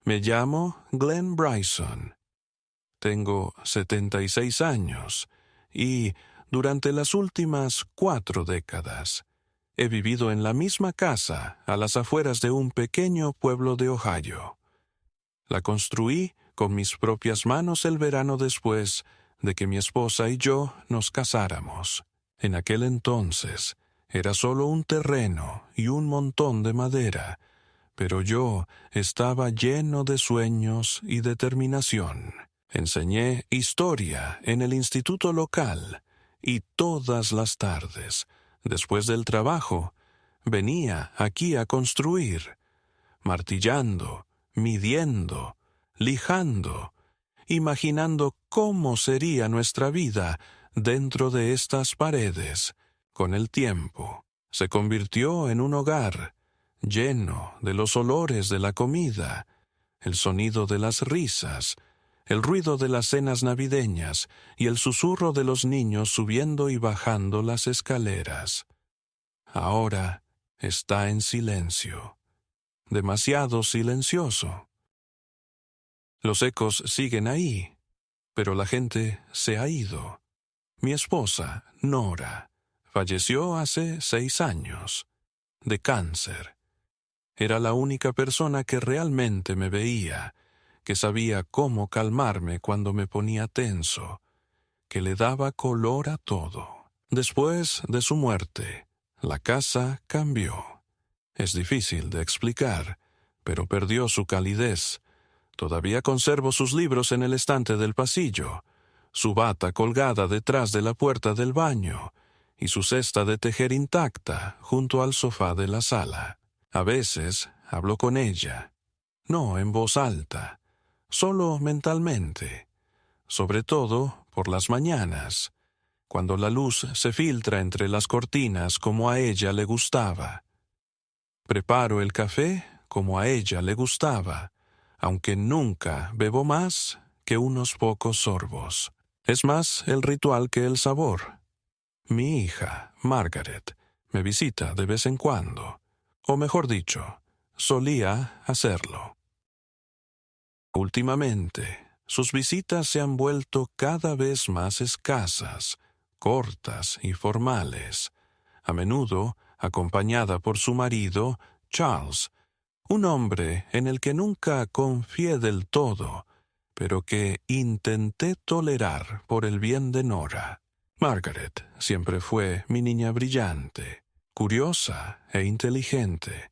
Me llamo Glenn Bryson. Tengo 76 años y, durante las últimas 4 décadas, he vivido en la misma casa a las afueras de un pequeño pueblo de Ohio. La construí con mis propias manos el verano después de que mi esposa y yo nos casáramos. En aquel entonces era solo un terreno y un montón de madera, pero yo estaba lleno de sueños y determinación. Enseñé historia en el instituto local y todas las tardes, después del trabajo, venía aquí a construir, martillando, midiendo, lijando, imaginando cómo sería nuestra vida dentro de estas paredes. Con el tiempo, se convirtió en un hogar lleno de los olores de la comida, el sonido de las risas, el ruido de las cenas navideñas y el susurro de los niños subiendo y bajando las escaleras. Ahora está en silencio, demasiado silencioso. Los ecos siguen ahí, pero la gente se ha ido. Mi esposa, Nora, falleció hace 6 años, de cáncer. Era la única persona que realmente me veía, que sabía cómo calmarme cuando me ponía tenso, que le daba color a todo. Después de su muerte, la casa cambió. Es difícil de explicar, pero perdió su calidez. Todavía conservo sus libros en el estante del pasillo, su bata colgada detrás de la puerta del baño y su cesta de tejer intacta junto al sofá de la sala. A veces hablo con ella, no en voz alta, solo mentalmente, sobre todo por las mañanas, cuando la luz se filtra entre las cortinas como a ella le gustaba. Preparo el café como a ella le gustaba, aunque nunca bebo más que unos pocos sorbos. Es más el ritual que el sabor. Mi hija, Margaret, me visita de vez en cuando, o mejor dicho, solía hacerlo. Últimamente, sus visitas se han vuelto cada vez más escasas, cortas y formales, a menudo acompañada por su marido, Charles, un hombre en el que nunca confié del todo, pero que intenté tolerar por el bien de Nora. Margaret siempre fue mi niña brillante, curiosa e inteligente,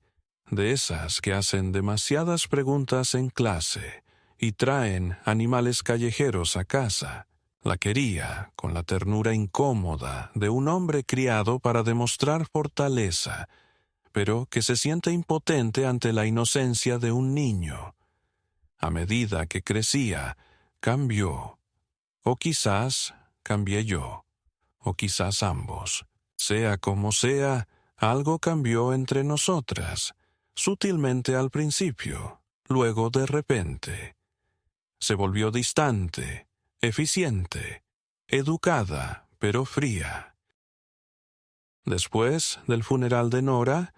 de esas que hacen demasiadas preguntas en clase y traen animales callejeros a casa. La quería con la ternura incómoda de un hombre criado para demostrar fortaleza, pero que se siente impotente ante la inocencia de un niño. A medida que crecía, cambió. O quizás cambié yo, o quizás ambos. Sea como sea, algo cambió entre nosotras, sutilmente al principio, luego de repente. Se volvió distante, eficiente, educada, pero fría. Después del funeral de Nora,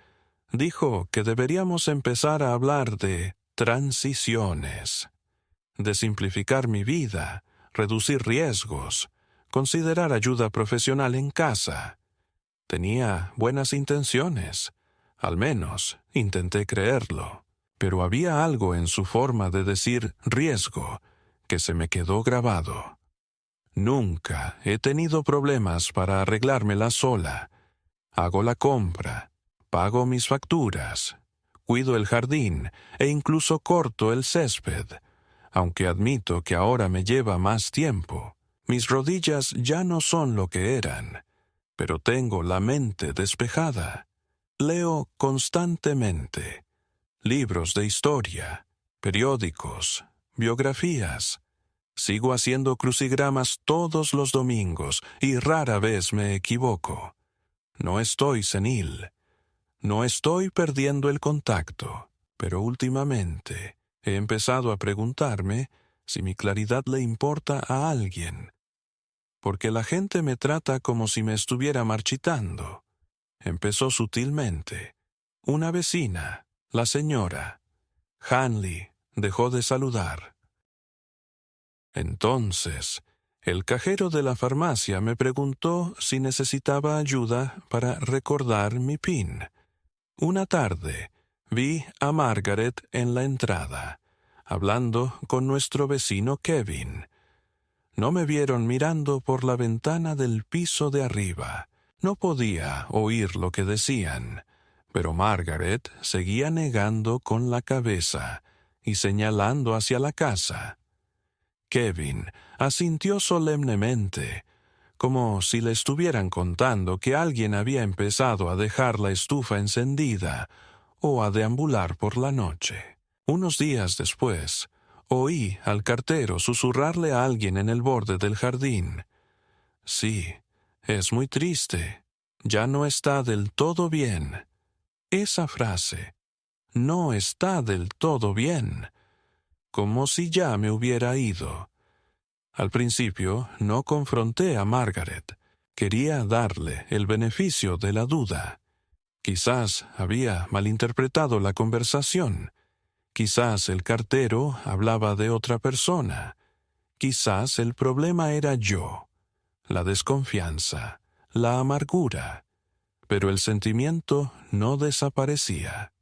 dijo que deberíamos empezar a hablar de transiciones, de simplificar mi vida, reducir riesgos, considerar ayuda profesional en casa. Tenía buenas intenciones, al menos intenté creerlo, pero había algo en su forma de decir riesgo que se me quedó grabado. Nunca he tenido problemas para arreglármela sola. Hago la compra, pago mis facturas, cuido el jardín e incluso corto el césped, aunque admito que ahora me lleva más tiempo. Mis rodillas ya no son lo que eran, pero tengo la mente despejada. Leo constantemente libros de historia, periódicos, biografías. Sigo haciendo crucigramas todos los domingos y rara vez me equivoco. No estoy senil. No estoy perdiendo el contacto, pero últimamente he empezado a preguntarme si mi claridad le importa a alguien, porque la gente me trata como si me estuviera marchitando. Empezó sutilmente. Una vecina, la señora Hanley, dejó de saludar. Entonces, el cajero de la farmacia me preguntó si necesitaba ayuda para recordar mi PIN. Una tarde, vi a Margaret en la entrada, hablando con nuestro vecino Kevin. No me vieron mirando por la ventana del piso de arriba. No podía oír lo que decían, pero Margaret seguía negando con la cabeza y señalando hacia la casa. Kevin asintió solemnemente, como si le estuvieran contando que alguien había empezado a dejar la estufa encendida o a deambular por la noche. Unos días después, oí al cartero susurrarle a alguien en el borde del jardín: «Sí, es muy triste. Ya no está del todo bien». Esa frase, «no está del todo bien», como si ya me hubiera ido. Al principio no confronté a Margaret. Quería darle el beneficio de la duda. Quizás había malinterpretado la conversación. Quizás el cartero hablaba de otra persona. Quizás el problema era yo, la desconfianza, la amargura. Pero el sentimiento no desaparecía.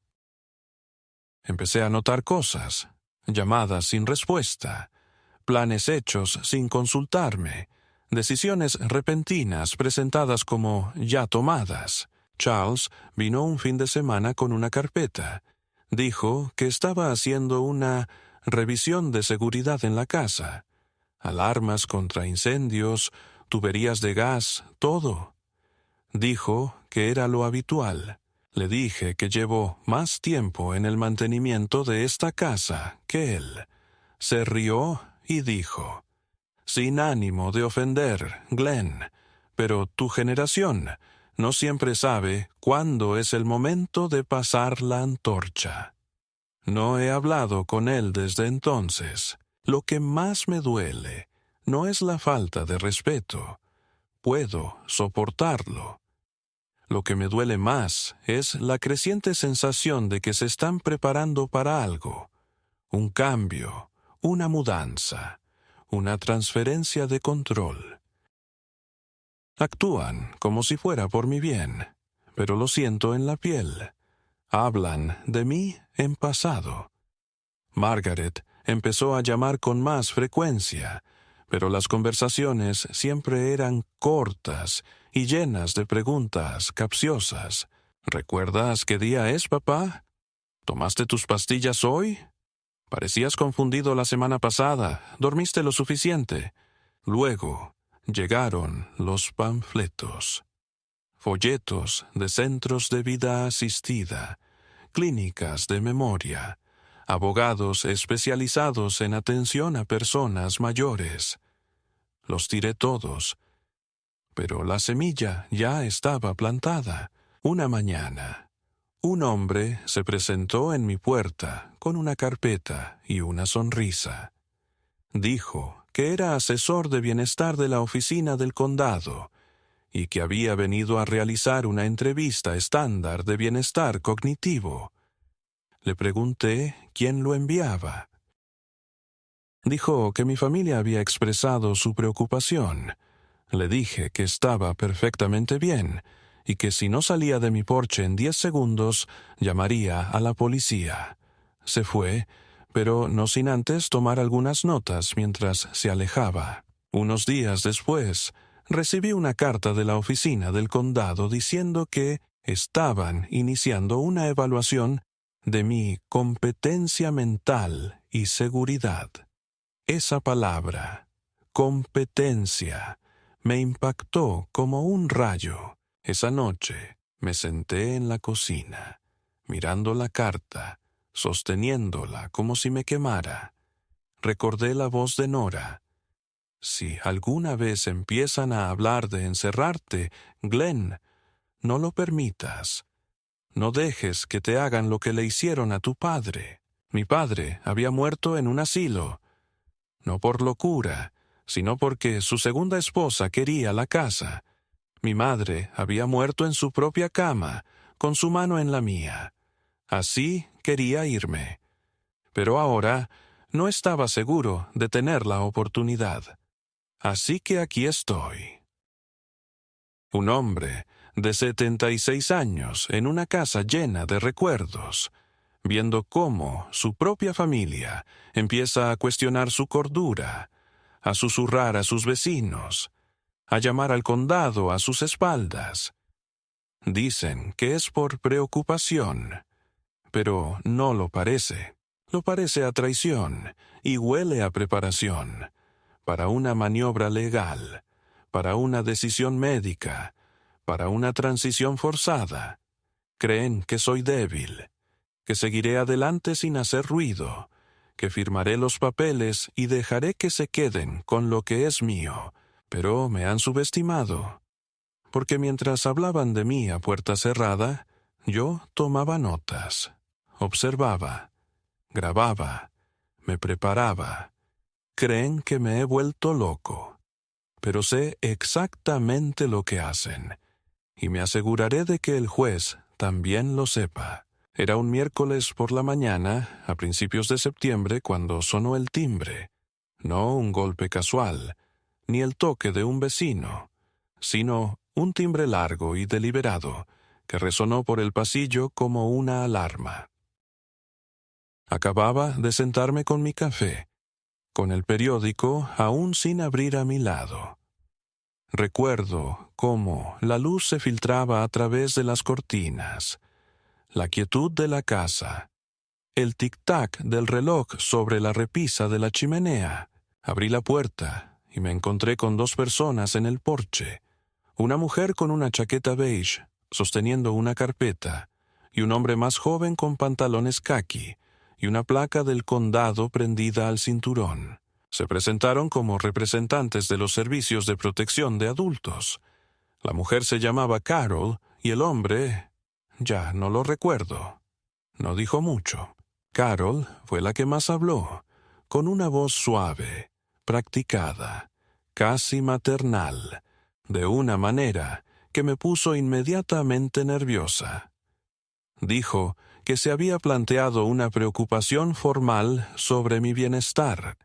Empecé a notar cosas, llamadas sin respuesta, planes hechos sin consultarme, decisiones repentinas presentadas como ya tomadas. Charles vino un fin de semana con una carpeta. Dijo que estaba haciendo una revisión de seguridad en la casa. Alarmas contra incendios, tuberías de gas, todo. Dijo que era lo habitual. Le dije que llevo más tiempo en el mantenimiento de esta casa que él. Se rió y dijo: «Sin ánimo de ofender, Glenn, pero tu generación no siempre sabe cuándo es el momento de pasar la antorcha». No he hablado con él desde entonces. Lo que más me duele no es la falta de respeto. Puedo soportarlo. Lo que me duele más es la creciente sensación de que se están preparando para algo. Un cambio, una mudanza, una transferencia de control. Actúan como si fuera por mi bien, pero lo siento en la piel. Hablan de mí en pasado. Margaret empezó a llamar con más frecuencia, pero las conversaciones siempre eran cortas y llenas de preguntas capciosas. «¿Recuerdas qué día es, papá? ¿Tomaste tus pastillas hoy? Parecías confundido la semana pasada. ¿Dormiste lo suficiente?» Luego llegaron los panfletos. Folletos de centros de vida asistida, clínicas de memoria, abogados especializados en atención a personas mayores. Los tiré todos, pero la semilla ya estaba plantada. Una mañana, un hombre se presentó en mi puerta con una carpeta y una sonrisa. Dijo que era asesor de bienestar de la oficina del condado y que había venido a realizar una entrevista estándar de bienestar cognitivo. Le pregunté quién lo enviaba. Dijo que mi familia había expresado su preocupación. Le dije que estaba perfectamente bien y que si no salía de mi porche en 10 segundos, llamaría a la policía. Se fue, pero no sin antes tomar algunas notas mientras se alejaba. Unos días después, recibí una carta de la oficina del condado diciendo que estaban iniciando una evaluación de mi competencia mental y seguridad. Esa palabra, competencia, me impactó como un rayo. Esa noche me senté en la cocina, mirando la carta, sosteniéndola como si me quemara. Recordé la voz de Nora. «Si alguna vez empiezan a hablar de encerrarte, Glenn, no lo permitas. No dejes que te hagan lo que le hicieron a tu padre. Mi padre había muerto en un asilo. No por locura, sino porque su segunda esposa quería la casa. Mi madre había muerto en su propia cama, con su mano en la mía. Así quería irme. Pero ahora no estaba seguro de tener la oportunidad. Así que aquí estoy. Un hombre de 76 años en una casa llena de recuerdos, viendo cómo su propia familia empieza a cuestionar su cordura, a susurrar a sus vecinos, a llamar al condado a sus espaldas. Dicen que es por preocupación, pero no lo parece. Lo parece a traición y huele a preparación para una maniobra legal, para una decisión médica, para una transición forzada. Creen que soy débil, que seguiré adelante sin hacer ruido, que firmaré los papeles y dejaré que se queden con lo que es mío, pero me han subestimado, porque mientras hablaban de mí a puerta cerrada, yo tomaba notas, observaba, grababa, me preparaba. Creen que me he vuelto loco, pero sé exactamente lo que hacen, y me aseguraré de que el juez también lo sepa. Era un miércoles por la mañana, a principios de septiembre, cuando sonó el timbre. No un golpe casual, ni el toque de un vecino, sino un timbre largo y deliberado, que resonó por el pasillo como una alarma. Acababa de sentarme con mi café, con el periódico aún sin abrir a mi lado. Recuerdo cómo la luz se filtraba a través de las cortinas, la quietud de la casa, el tic-tac del reloj sobre la repisa de la chimenea. Abrí la puerta y me encontré con dos personas en el porche, una mujer con una chaqueta beige, sosteniendo una carpeta, y un hombre más joven con pantalones caqui y una placa del condado prendida al cinturón. Se presentaron como representantes de los servicios de protección de adultos. La mujer se llamaba Carol y el hombre, ya no lo recuerdo. No dijo mucho. Carol fue la que más habló, con una voz suave, practicada, casi maternal, de una manera que me puso inmediatamente nerviosa. Dijo que se había planteado una preocupación formal sobre mi bienestar.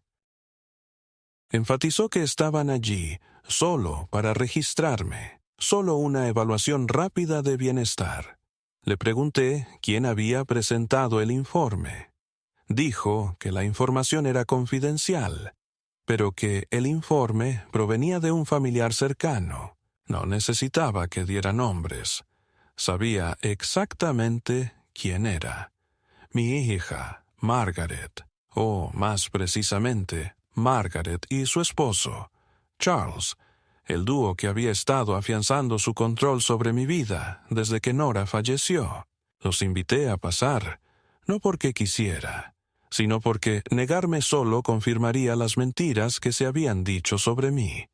Enfatizó que estaban allí solo para registrarme, solo una evaluación rápida de bienestar. Le pregunté quién había presentado el informe. Dijo que la información era confidencial, pero que el informe provenía de un familiar cercano. No necesitaba que diera nombres. Sabía exactamente quién era. Mi hija, Margaret, o más precisamente, Margaret y su esposo, Charles, el dúo que había estado afianzando su control sobre mi vida desde que Nora falleció. Los invité a pasar, no porque quisiera, sino porque negarme solo confirmaría las mentiras que se habían dicho sobre mí.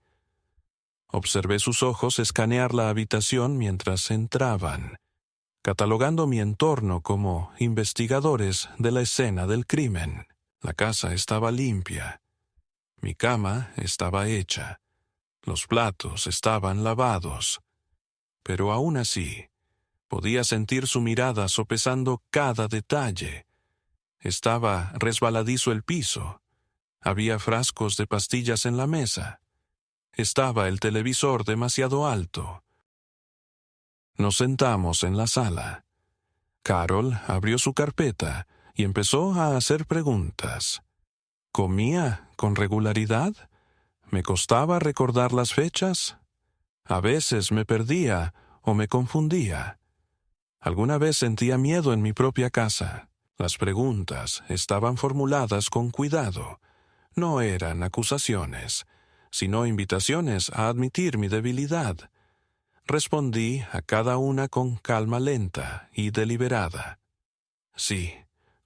Observé sus ojos escanear la habitación mientras entraban, catalogando mi entorno como investigadores de la escena del crimen. La casa estaba limpia. Mi cama estaba hecha. Los platos estaban lavados. Pero aún así, podía sentir su mirada sopesando cada detalle. Estaba resbaladizo el piso. Había frascos de pastillas en la mesa. Estaba el televisor demasiado alto. Nos sentamos en la sala. Carol abrió su carpeta y empezó a hacer preguntas. ¿Comía con regularidad? ¿Me costaba recordar las fechas? A veces me perdía o me confundía. Alguna vez sentía miedo en mi propia casa. Las preguntas estaban formuladas con cuidado. No eran acusaciones, sino invitaciones a admitir mi debilidad. Respondí a cada una con calma lenta y deliberada. Sí,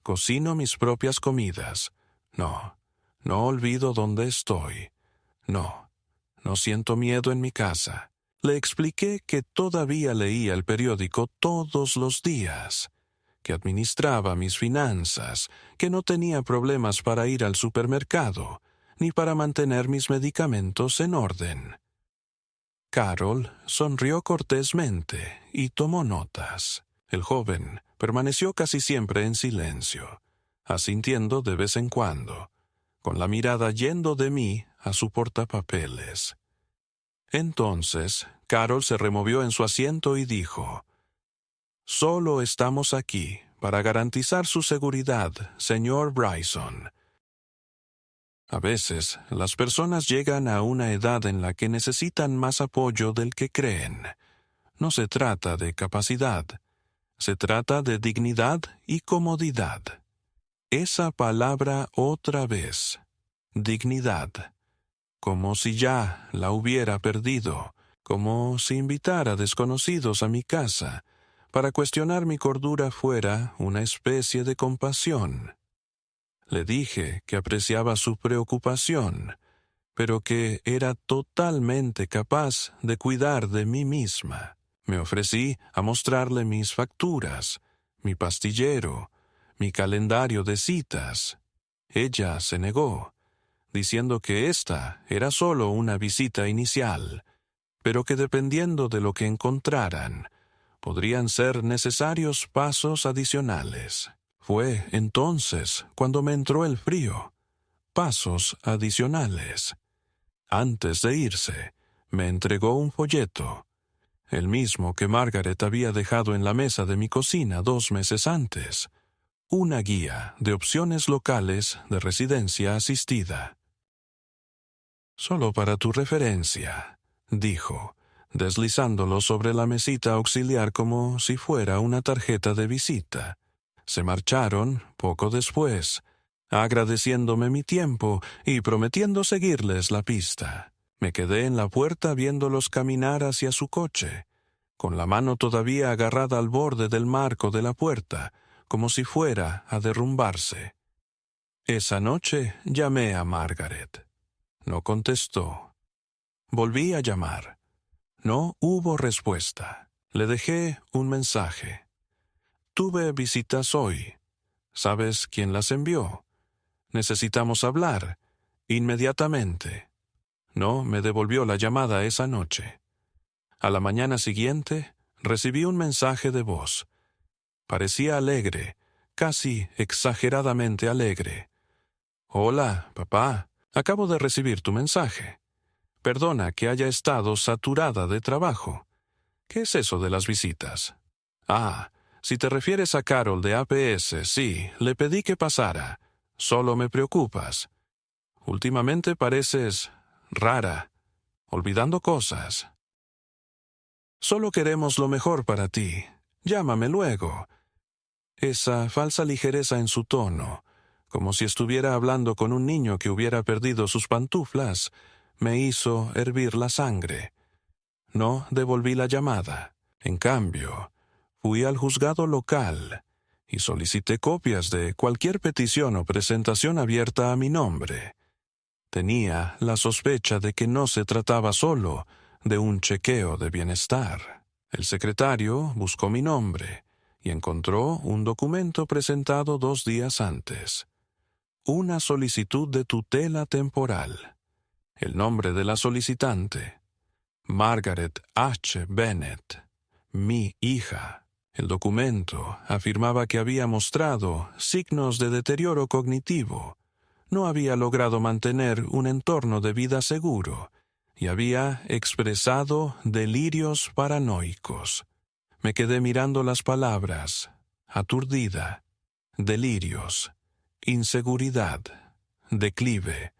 cocino mis propias comidas. No olvido dónde estoy. No siento miedo en mi casa. Le expliqué que todavía leía el periódico todos los días, que administraba mis finanzas, que no tenía problemas para ir al supermercado, ni para mantener mis medicamentos en orden. Carol sonrió cortésmente y tomó notas. El joven permaneció casi siempre en silencio. asintiendo de vez en cuando, con la mirada yendo de mí a su portapapeles. Entonces, Carol se removió en su asiento y dijo: «Solo estamos aquí para garantizar su seguridad, señor Bryson». A veces, las personas llegan a una edad en la que necesitan más apoyo del que creen. No se trata de capacidad, se trata de dignidad y comodidad. Esa palabra otra vez, dignidad, como si ya la hubiera perdido, como si invitar a desconocidos a mi casa para cuestionar mi cordura fuera una especie de compasión. Le dije que apreciaba su preocupación, pero que era totalmente capaz de cuidar de mí misma. Me ofrecí a mostrarle mis facturas, mi pastillero, mi calendario de citas. Ella se negó, diciendo que esta era solo una visita inicial, pero que dependiendo de lo que encontraran, podrían ser necesarios pasos adicionales. Fue entonces cuando me entró el frío. Pasos adicionales. Antes de irse, me entregó un folleto, el mismo que Margaret había dejado en la mesa de mi cocina 2 meses antes, una guía de opciones locales de residencia asistida. «Solo para tu referencia», dijo, deslizándolo sobre la mesita auxiliar como si fuera una tarjeta de visita. Se marcharon poco después, agradeciéndome mi tiempo y prometiendo seguirles la pista. Me quedé en la puerta viéndolos caminar hacia su coche, con la mano todavía agarrada al borde del marco de la puerta, como si fuera a derrumbarse. Esa noche llamé a Margaret. No contestó. Volví a llamar. No hubo respuesta. Le dejé un mensaje. «Tuve visitas hoy. ¿Sabes quién las envió? Necesitamos hablar. Inmediatamente». No me devolvió la llamada esa noche. A la mañana siguiente, recibí un mensaje de voz. Parecía alegre, casi exageradamente alegre. «Hola, papá. Acabo de recibir tu mensaje. Perdona que haya estado saturada de trabajo. ¿Qué es eso de las visitas?» «Ah, si te refieres a Carol de APS, sí, le pedí que pasara. Solo me preocupas. Últimamente pareces rara, olvidando cosas. Solo queremos lo mejor para ti. Llámame luego». Esa falsa ligereza en su tono, como si estuviera hablando con un niño que hubiera perdido sus pantuflas, me hizo hervir la sangre. No devolví la llamada. En cambio, fui al juzgado local y solicité copias de cualquier petición o presentación abierta a mi nombre. Tenía la sospecha de que no se trataba solo de un chequeo de bienestar. El secretario buscó mi nombre y encontró un documento presentado 2 días antes. Una solicitud de tutela temporal. El nombre de la solicitante: Margaret H. Bennett, mi hija. El documento afirmaba que había mostrado signos de deterioro cognitivo, no había logrado mantener un entorno de vida seguro y había expresado delirios paranoicos. Me quedé mirando las palabras, aturdida. Delirios, inseguridad, declive.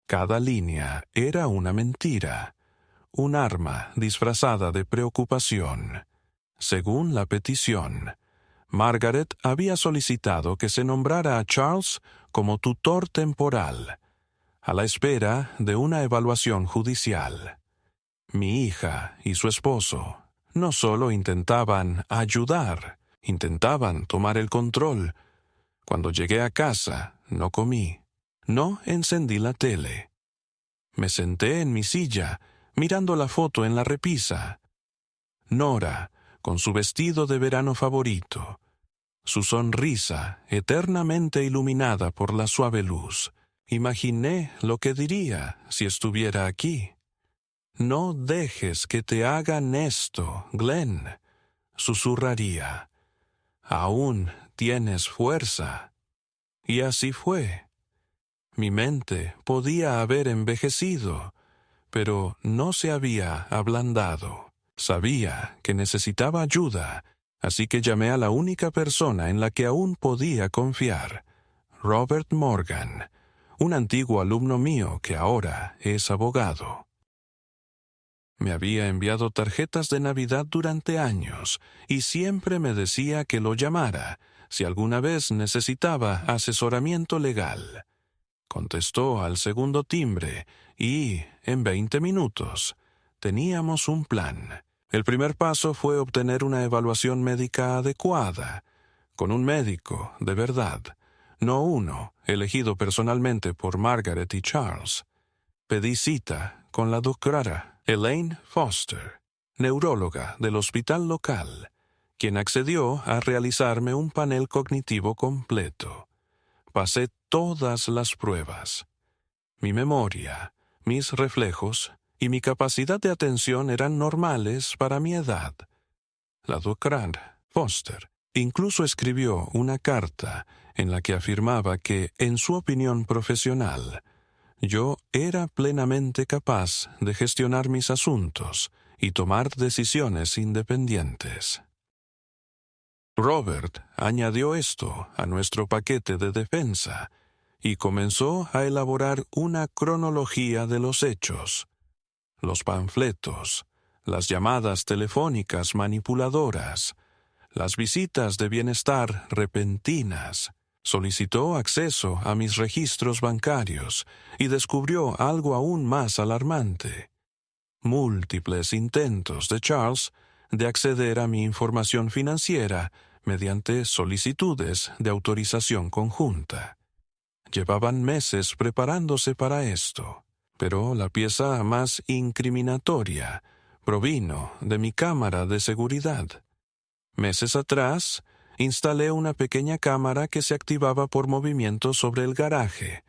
Cada línea era una mentira, un arma disfrazada de preocupación. Según la petición, Margaret había solicitado que se nombrara a Charles como tutor temporal, a la espera de una evaluación judicial. Mi hija y su esposo no solo intentaban ayudar, intentaban tomar el control. Cuando llegué a casa, no comí, no encendí la tele. Me senté en mi silla, mirando la foto en la repisa. Nora, con su vestido de verano favorito, su sonrisa eternamente iluminada por la suave luz. Imaginé lo que diría si estuviera aquí. «No dejes que te hagan esto, Glenn», susurraría. «Aún tienes fuerza. Y así fue. Mi mente podía haber envejecido, pero no se había ablandado. Sabía que necesitaba ayuda, así que llamé a la única persona en la que aún podía confiar, Robert Morgan, un antiguo alumno mío que ahora es abogado. Me había enviado tarjetas de Navidad durante años y siempre me decía que lo llamara si alguna vez necesitaba asesoramiento legal. Contestó al segundo timbre y, en 20 minutos, teníamos un plan. El primer paso fue obtener una evaluación médica adecuada, con un médico de verdad, no uno elegido personalmente por Margaret y Charles. Pedí cita con la doctora Elaine Foster, neuróloga del hospital local, quien accedió a realizarme un panel cognitivo completo. Pasé todas las pruebas. Mi memoria, mis reflejos y mi capacidad de atención eran normales para mi edad. La doctora Foster incluso escribió una carta en la que afirmaba que, en su opinión profesional, yo era plenamente capaz de gestionar mis asuntos y tomar decisiones independientes. Robert añadió esto a nuestro paquete de defensa y comenzó a elaborar una cronología de los hechos, los panfletos, las llamadas telefónicas manipuladoras, las visitas de bienestar repentinas. Solicitó acceso a mis registros bancarios y descubrió algo aún más alarmante: múltiples intentos de Charles de acceder a mi información financiera mediante solicitudes de autorización conjunta. Llevaban meses preparándose para esto, pero la pieza más incriminatoria provino de mi cámara de seguridad. Meses atrás, instalé una pequeña cámara que se activaba por movimiento sobre el garaje,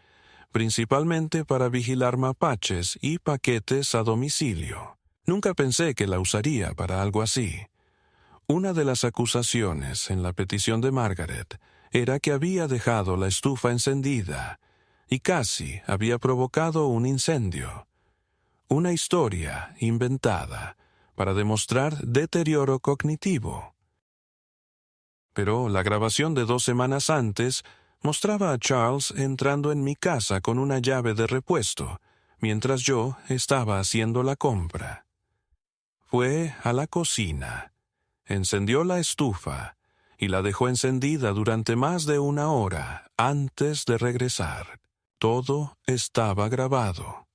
principalmente para vigilar mapaches y paquetes a domicilio. Nunca pensé que la usaría para algo así. Una de las acusaciones en la petición de Margaret era que había dejado la estufa encendida y casi había provocado un incendio. Una historia inventada para demostrar deterioro cognitivo. Pero la grabación de 2 semanas antes mostraba a Charles entrando en mi casa con una llave de repuesto, mientras yo estaba haciendo la compra. Fue a la cocina, encendió la estufa y la dejó encendida durante más de 1 hora antes de regresar. Todo estaba grabado.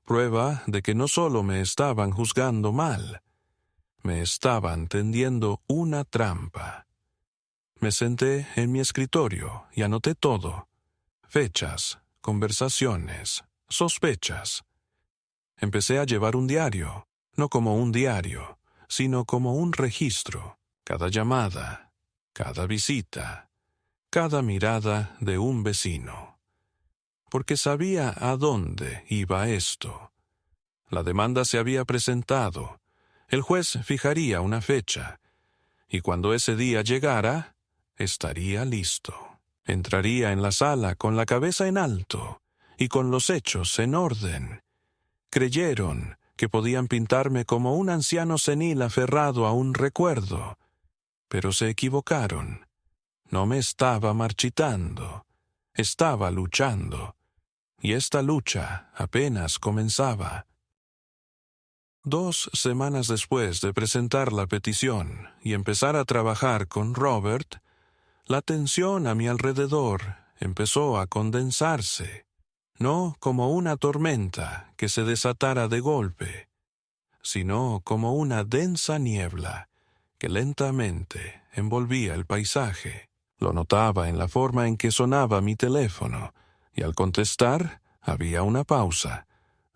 Prueba de que no solo me estaban juzgando mal, me estaban tendiendo una trampa. Me senté en mi escritorio y anoté todo: fechas, conversaciones, sospechas. Empecé a llevar un diario, no como un diario, sino como un registro. Cada llamada, cada visita, cada mirada de un vecino. Porque sabía a dónde iba esto. La demanda se había presentado, el juez fijaría una fecha, y cuando ese día llegara, estaría listo. Entraría en la sala con la cabeza en alto y con los hechos en orden. Creyeron que podían pintarme como un anciano senil aferrado a un recuerdo, pero se equivocaron. No me estaba marchitando, estaba luchando, y esta lucha apenas comenzaba. 2 semanas después de presentar la petición y empezar a trabajar con Robert, la tensión a mi alrededor empezó a condensarse, no como una tormenta que se desatara de golpe, sino como una densa niebla que lentamente envolvía el paisaje. Lo notaba en la forma en que sonaba mi teléfono, y al contestar había una pausa,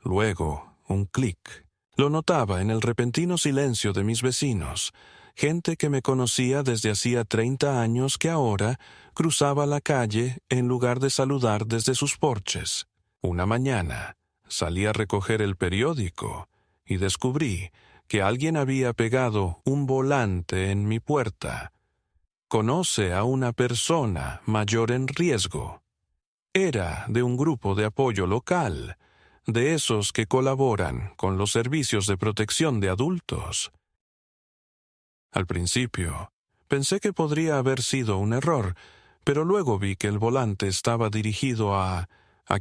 luego un clic. Lo notaba en el repentino silencio de mis vecinos, gente que me conocía desde hacía 30 años que ahora cruzaba la calle en lugar de saludar desde sus porches. Una mañana salí a recoger el periódico y descubrí que alguien había pegado un volante en mi puerta. conoce a una persona mayor en riesgo. Era de un grupo de apoyo local, de esos que colaboran con los servicios de protección de adultos. Al principio, pensé que podría haber sido un error, pero luego vi que el volante estaba dirigido a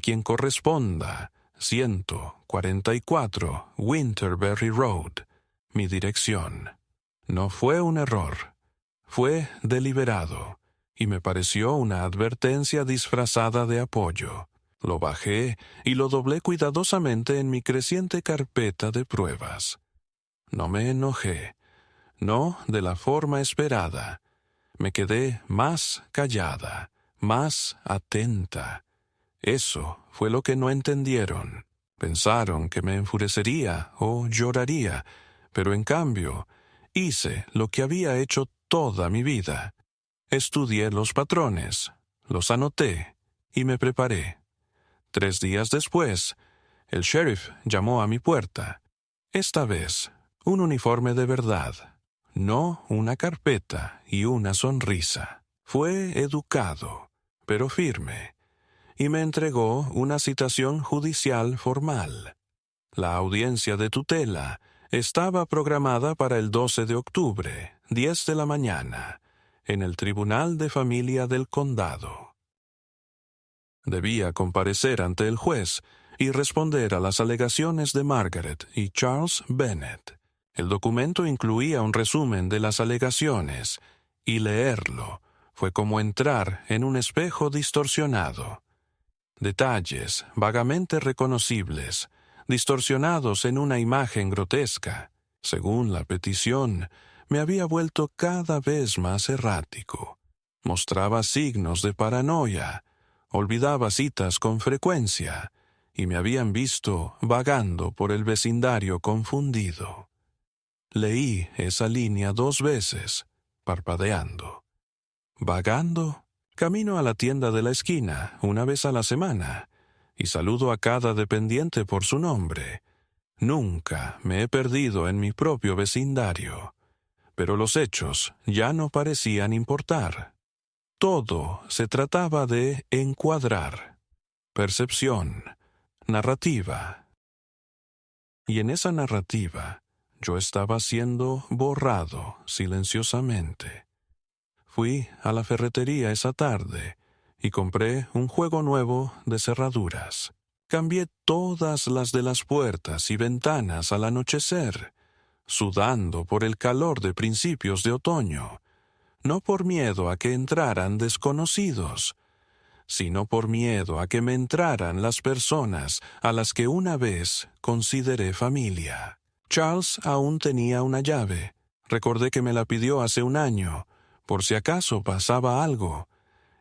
quien corresponda, 144 Winterberry Road, mi dirección. No fue un error, fue deliberado, y me pareció una advertencia disfrazada de apoyo. Lo bajé y lo doblé cuidadosamente en mi creciente carpeta de pruebas. No me enojé, no de la forma esperada. Me quedé más callada, más atenta. Eso fue lo que no entendieron. Pensaron que me enfurecería o lloraría, pero en cambio hice lo que había hecho toda mi vida. Estudié los patrones, los anoté y me preparé. 3 días después, el sheriff llamó a mi puerta. Esta vez, un uniforme de verdad, no una carpeta y una sonrisa. Fue educado, pero firme, y me entregó una citación judicial formal. La audiencia de tutela estaba programada para el 12 de octubre, 10 de la mañana, en el Tribunal de Familia del Condado. Debía comparecer ante el juez y responder a las alegaciones de Margaret y Charles Bennett. El documento incluía un resumen de las alegaciones, y leerlo fue como entrar en un espejo distorsionado. Detalles vagamente reconocibles, distorsionados en una imagen grotesca. Según la petición, me había vuelto cada vez más errático. Mostraba signos de paranoia, olvidaba citas con frecuencia, y me habían visto vagando por el vecindario confundido. Leí esa línea 2 veces, parpadeando. Vagando, camino a la tienda de la esquina 1 vez a la semana, y saludo a cada dependiente por su nombre. Nunca me he perdido en mi propio vecindario, pero los hechos ya no parecían importar. Todo se trataba de encuadrar, percepción, narrativa. Y en esa narrativa yo estaba siendo borrado silenciosamente. Fui a la ferretería esa tarde y compré un juego nuevo de cerraduras. Cambié todas las de las puertas y ventanas al anochecer, sudando por el calor de principios de otoño, no por miedo a que entraran desconocidos, sino por miedo a que me entraran las personas a las que una vez consideré familia. Charles aún tenía una llave. Recordé que me la pidió hace 1 año, por si acaso pasaba algo.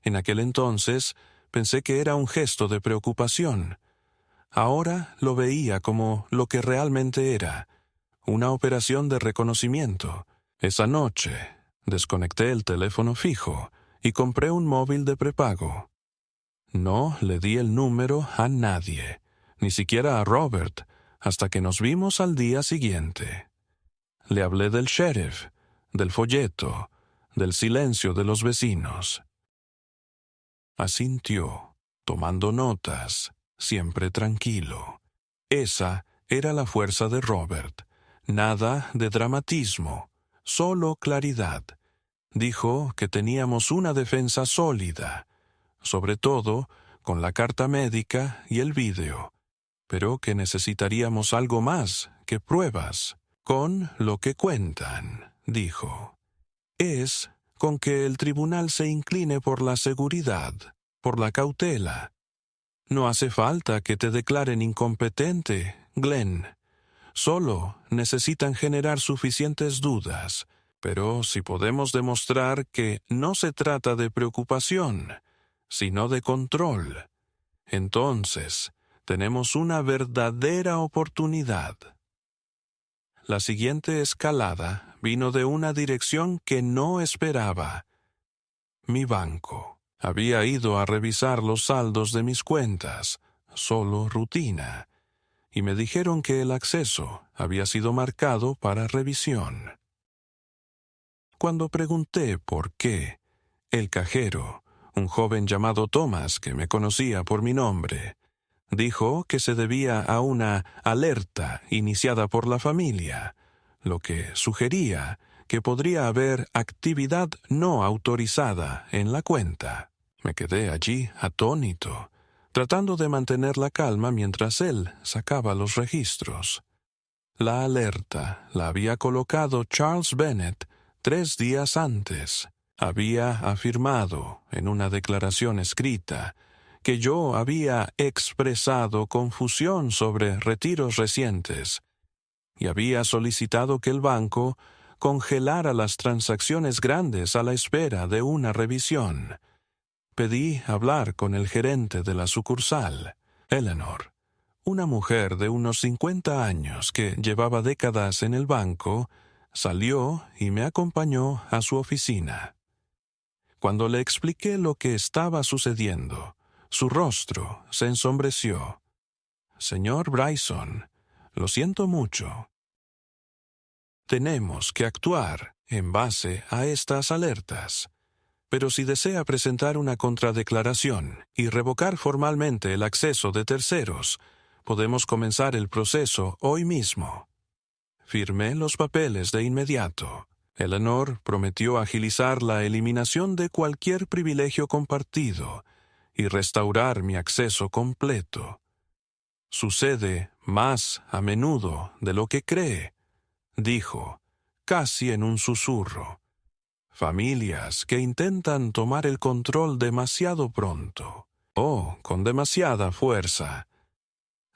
En aquel entonces pensé que era un gesto de preocupación. Ahora lo veía como lo que realmente era, una operación de reconocimiento. Esa noche desconecté el teléfono fijo y compré un móvil de prepago. No le di el número a nadie, ni siquiera a Robert, hasta que nos vimos al día siguiente. Le hablé del sheriff, del folleto, del silencio de los vecinos. Asintió, tomando notas, siempre tranquilo. Esa era la fuerza de Robert. Nada de dramatismo, solo claridad. Dijo que teníamos una defensa sólida, sobre todo con la carta médica y el vídeo, pero que necesitaríamos algo más que pruebas. Con lo que cuentan, dijo, es con que el tribunal se incline por la seguridad, por la cautela. No hace falta que te declaren incompetente, Glenn. Solo necesitan generar suficientes dudas, pero si podemos demostrar que no se trata de preocupación, sino de control, entonces tenemos una verdadera oportunidad. La siguiente escalada vino de una dirección que no esperaba. Mi banco. Había ido a revisar los saldos de mis cuentas, solo rutina, y me dijeron que el acceso había sido marcado para revisión. cuando pregunté por qué, el cajero, un joven llamado Thomas que me conocía por mi nombre, dijo que se debía a una alerta iniciada por la familia, lo que sugería que podría haber actividad no autorizada en la cuenta. Me quedé allí atónito, tratando de mantener la calma mientras él sacaba los registros. La alerta la había colocado Charles Bennet 3 días antes. Había afirmado en una declaración escrita que yo había expresado confusión sobre retiros recientes y había solicitado que el banco congelara las transacciones grandes a la espera de una revisión. Pedí hablar con el gerente de la sucursal, Eleanor, una mujer de unos 50 años que llevaba décadas en el banco. Salió y me acompañó a su oficina. Cuando le expliqué lo que estaba sucediendo, su rostro se ensombreció. «Señor Bryson, lo siento mucho. Tenemos que actuar en base a estas alertas. Pero si desea presentar una contradeclaración y revocar formalmente el acceso de terceros, podemos comenzar el proceso hoy mismo». Firmé los papeles de inmediato. Eleanor prometió agilizar la eliminación de cualquier privilegio compartido y restaurar mi acceso completo. «Sucede más a menudo de lo que cree», dijo, casi en un susurro. «Familias que intentan tomar el control demasiado pronto o con demasiada fuerza».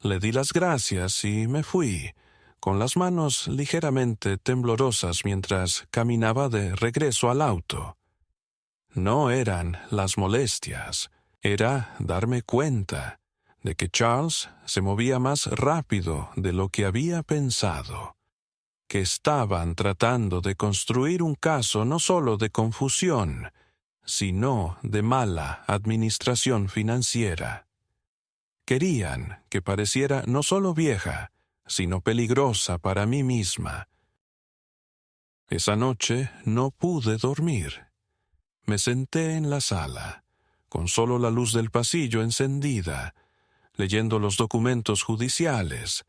Le di las gracias y me fui, con las manos ligeramente temblorosas mientras caminaba de regreso al auto. No eran las molestias, era darme cuenta de que Charles se movía más rápido de lo que había pensado, que estaban tratando de construir un caso no solo de confusión, sino de mala administración financiera. Querían que pareciera no solo vieja, sino peligrosa para mí misma. Esa noche no pude dormir. Me senté en la sala, con solo la luz del pasillo encendida, leyendo los documentos judiciales,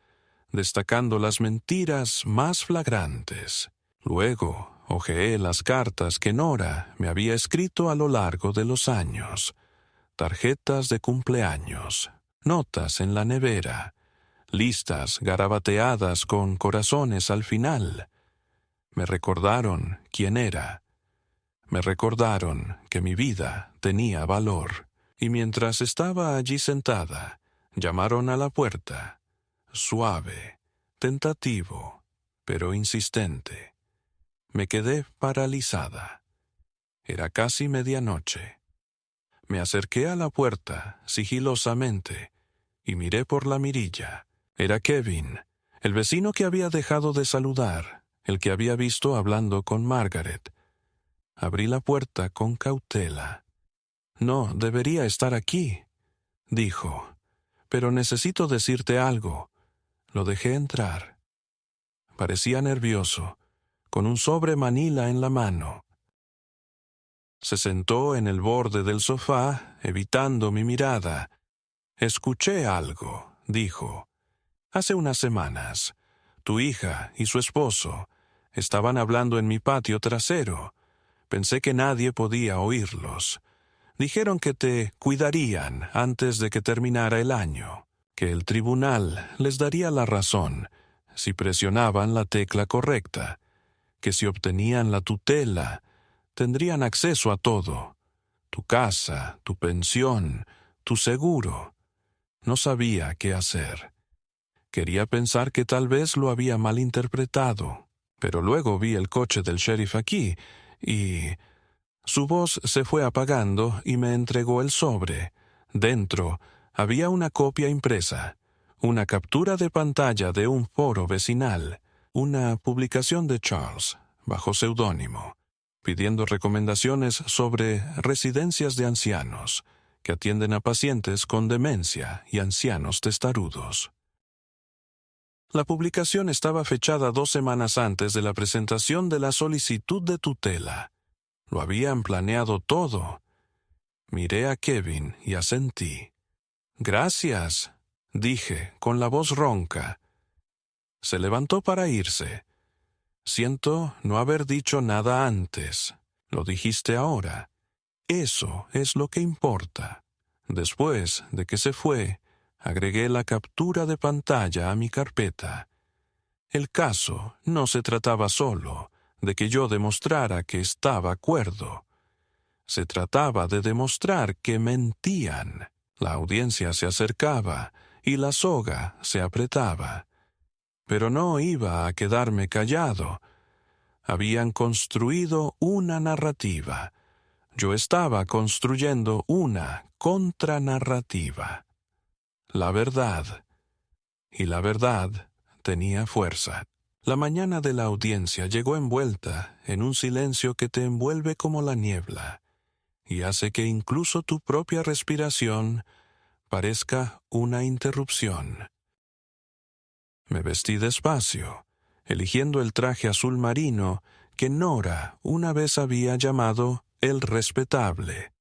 destacando las mentiras más flagrantes. Luego hojeé las cartas que Nora me había escrito a lo largo de los años, tarjetas de cumpleaños, notas en la nevera, listas garabateadas con corazones al final. Me recordaron quién era. Me recordaron que mi vida tenía valor. Y mientras estaba allí sentada, llamaron a la puerta. Suave, tentativo, pero insistente. Me quedé paralizada. Era casi medianoche. Me acerqué a la puerta sigilosamente y miré por la mirilla. Era Kevin, el vecino que había dejado de saludar, el que había visto hablando con Margaret. Abrí la puerta con cautela. «No debería estar aquí», dijo, «pero necesito decirte algo». Lo dejé entrar. Parecía nervioso, con un sobre manila en la mano. Se sentó en el borde del sofá, evitando mi mirada. «Escuché algo», dijo. «Hace unas semanas, tu hija y su esposo estaban hablando en mi patio trasero. Pensé que nadie podía oírlos. Dijeron que te cuidarían antes de que terminara el año, que el tribunal les daría la razón si presionaban la tecla correcta, que si obtenían la tutela, tendrían acceso a todo, tu casa, tu pensión, tu seguro». No sabía qué hacer. Quería pensar que tal vez lo había malinterpretado, pero luego vi el coche del sheriff aquí y... Su voz se fue apagando y me entregó el sobre. Dentro había una copia impresa, una captura de pantalla de un foro vecinal, una publicación de Charles, bajo seudónimo, pidiendo recomendaciones sobre residencias de ancianos que atienden a pacientes con demencia y ancianos testarudos. La publicación estaba fechada 2 semanas antes de la presentación de la solicitud de tutela. Lo habían planeado todo. Miré a Kevin y asentí. «Gracias», dije, con la voz ronca. Se levantó para irse. «Siento no haber dicho nada antes. Lo dijiste ahora. Eso es lo que importa». Después de que se fue, agregué la captura de pantalla a mi carpeta. El caso no se trataba solo de que yo demostrara que estaba cuerdo. Se trataba de demostrar que mentían. La audiencia se acercaba y la soga se apretaba. Pero no iba a quedarme callado. Habían construido una narrativa. Yo estaba construyendo una contranarrativa. La verdad. Y la verdad tenía fuerza. La mañana de la audiencia llegó envuelta en un silencio que te envuelve como la niebla y hace que incluso tu propia respiración parezca una interrupción. Me vestí despacio, eligiendo el traje azul marino que Nora una vez había llamado el respetable,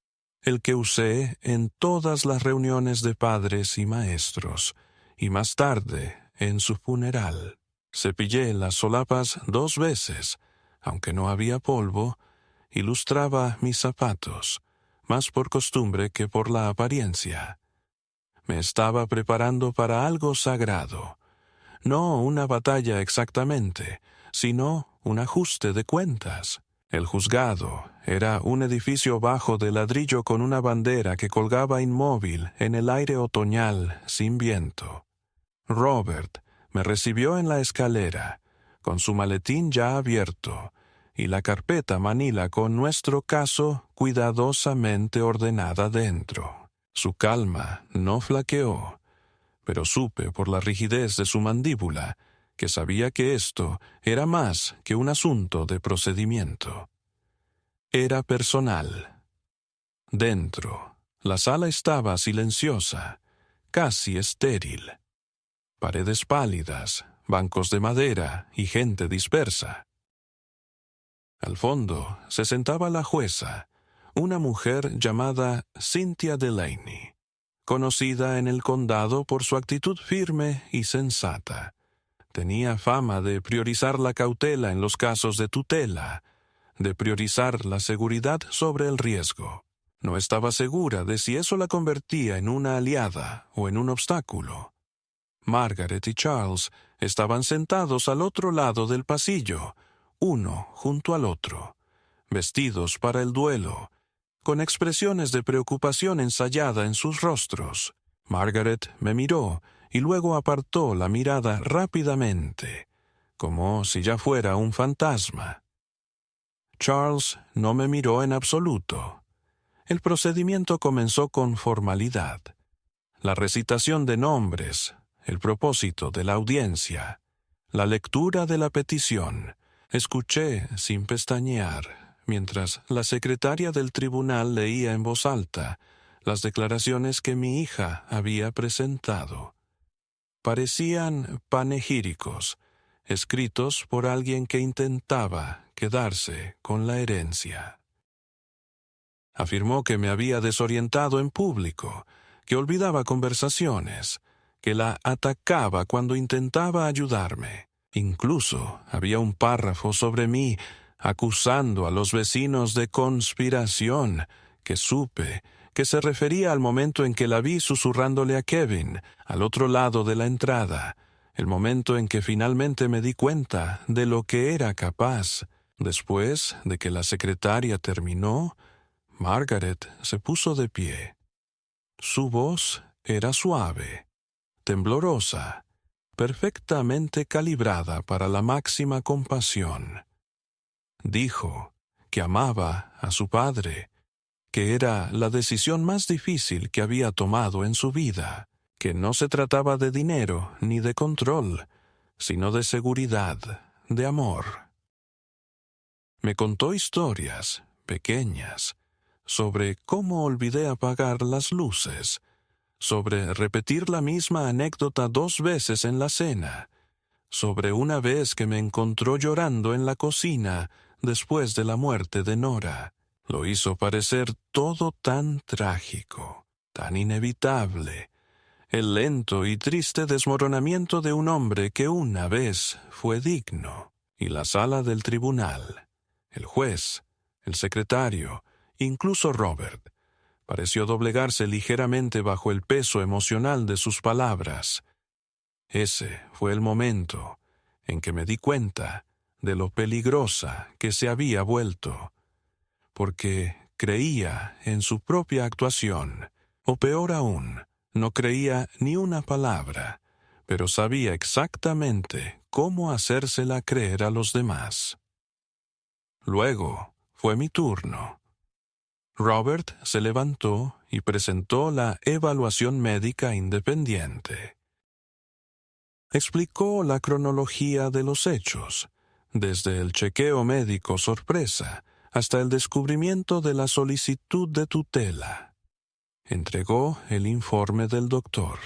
el que usé en todas las reuniones de padres y maestros, y más tarde en su funeral. Cepillé las solapas 2 veces, aunque no había polvo, y lustraba mis zapatos, más por costumbre que por la apariencia. Me estaba preparando para algo sagrado. No una batalla exactamente, sino un ajuste de cuentas. El juzgado era un edificio bajo de ladrillo con una bandera que colgaba inmóvil en el aire otoñal sin viento. Robert me recibió en la escalera, con su maletín ya abierto, y la carpeta manila con nuestro caso cuidadosamente ordenada dentro. Su calma no flaqueó, pero supe por la rigidez de su mandíbula que sabía que esto era más que un asunto de procedimiento. Era personal. Dentro, la sala estaba silenciosa, casi estéril. Paredes pálidas, bancos de madera y gente dispersa. Al fondo se sentaba la jueza, una mujer llamada Cynthia Delaney, conocida en el condado por su actitud firme y sensata. Tenía fama de priorizar la cautela en los casos de tutela, de priorizar la seguridad sobre el riesgo. No estaba segura de si eso la convertía en una aliada o en un obstáculo. Margaret y Charles estaban sentados al otro lado del pasillo, uno junto al otro, vestidos para el duelo, con expresiones de preocupación ensayada en sus rostros. Margaret me miró y luego apartó la mirada rápidamente, como si ya fuera un fantasma. Charles no me miró en absoluto. El procedimiento comenzó con formalidad. La recitación de nombres, el propósito de la audiencia, la lectura de la petición. Escuché sin pestañear, mientras la secretaria del tribunal leía en voz alta las declaraciones que mi hija había presentado. Parecían panegíricos, escritos por alguien que intentaba quedarse con la herencia. Afirmó que me había desorientado en público, que olvidaba conversaciones, que la atacaba cuando intentaba ayudarme. Incluso había un párrafo sobre mí acusando a los vecinos de conspiración, que supe que se refería al momento en que la vi susurrándole a Kevin al otro lado de la entrada, el momento en que finalmente me di cuenta de lo que era capaz. Después de que la secretaria terminó, Margaret se puso de pie. Su voz era suave, temblorosa, perfectamente calibrada para la máxima compasión. Dijo que amaba a su padre, que era la decisión más difícil que había tomado en su vida, que no se trataba de dinero ni de control, sino de seguridad, de amor. Me contó historias, pequeñas, sobre cómo olvidé apagar las luces, sobre repetir la misma anécdota 2 veces en la cena, sobre una vez que me encontró llorando en la cocina después de la muerte de Nora. Lo hizo parecer todo tan trágico, tan inevitable, el lento y triste desmoronamiento de un hombre que una vez fue digno. Y la sala del tribunal, el juez, el secretario, incluso Robert, pareció doblegarse ligeramente bajo el peso emocional de sus palabras. Ese fue el momento en que me di cuenta de lo peligrosa que se había vuelto, porque creía en su propia actuación, o peor aún, no creía ni una palabra, pero sabía exactamente cómo hacérsela creer a los demás. Luego fue mi turno. Robert se levantó y presentó la evaluación médica independiente. Explicó la cronología de los hechos, desde el chequeo médico sorpresa hasta el descubrimiento de la solicitud de tutela. Entregó el informe del doctor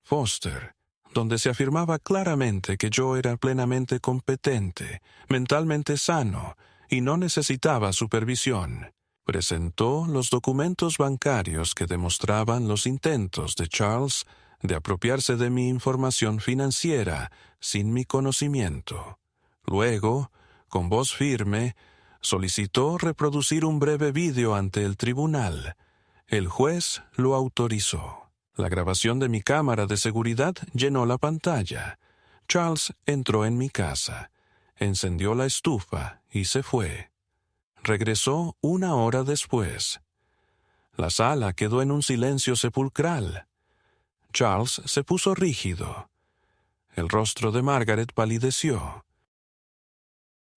Foster, donde se afirmaba claramente que yo era plenamente competente, mentalmente sano y no necesitaba supervisión. Presentó los documentos bancarios que demostraban los intentos de Charles de apropiarse de mi información financiera sin mi conocimiento. Luego, con voz firme, solicitó reproducir un breve vídeo ante el tribunal. El juez lo autorizó. La grabación de mi cámara de seguridad llenó la pantalla. Charles entró en mi casa, encendió la estufa y se fue. Regresó 1 hora después. La sala quedó en un silencio sepulcral. Charles se puso rígido. El rostro de Margaret palideció.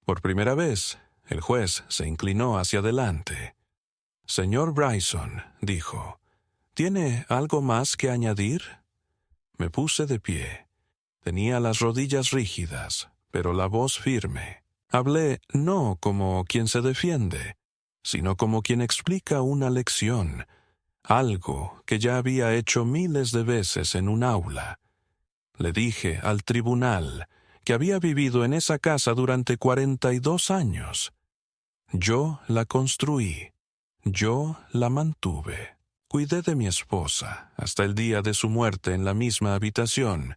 Por primera vez, el juez se inclinó hacia adelante. «Señor Bryson», dijo, «¿tiene algo más que añadir?» Me puse de pie. Tenía las rodillas rígidas, pero la voz firme. Hablé no como quien se defiende, sino como quien explica una lección, algo que ya había hecho miles de veces en un aula. Le dije al tribunal que había vivido en esa casa durante 42 años. Yo la construí. Yo la mantuve. Cuidé de mi esposa hasta el día de su muerte en la misma habitación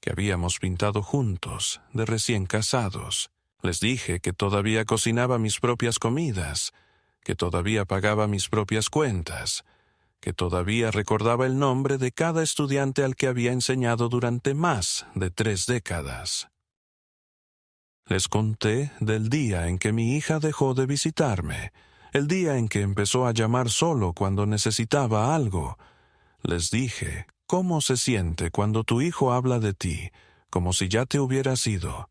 que habíamos pintado juntos, de recién casados. Les dije que todavía cocinaba mis propias comidas, que todavía pagaba mis propias cuentas, que todavía recordaba el nombre de cada estudiante al que había enseñado durante más de 3 décadas. Les conté del día en que mi hija dejó de visitarme, el día en que empezó a llamar solo cuando necesitaba algo. Les dije cómo se siente cuando tu hijo habla de ti, como si ya te hubieras ido.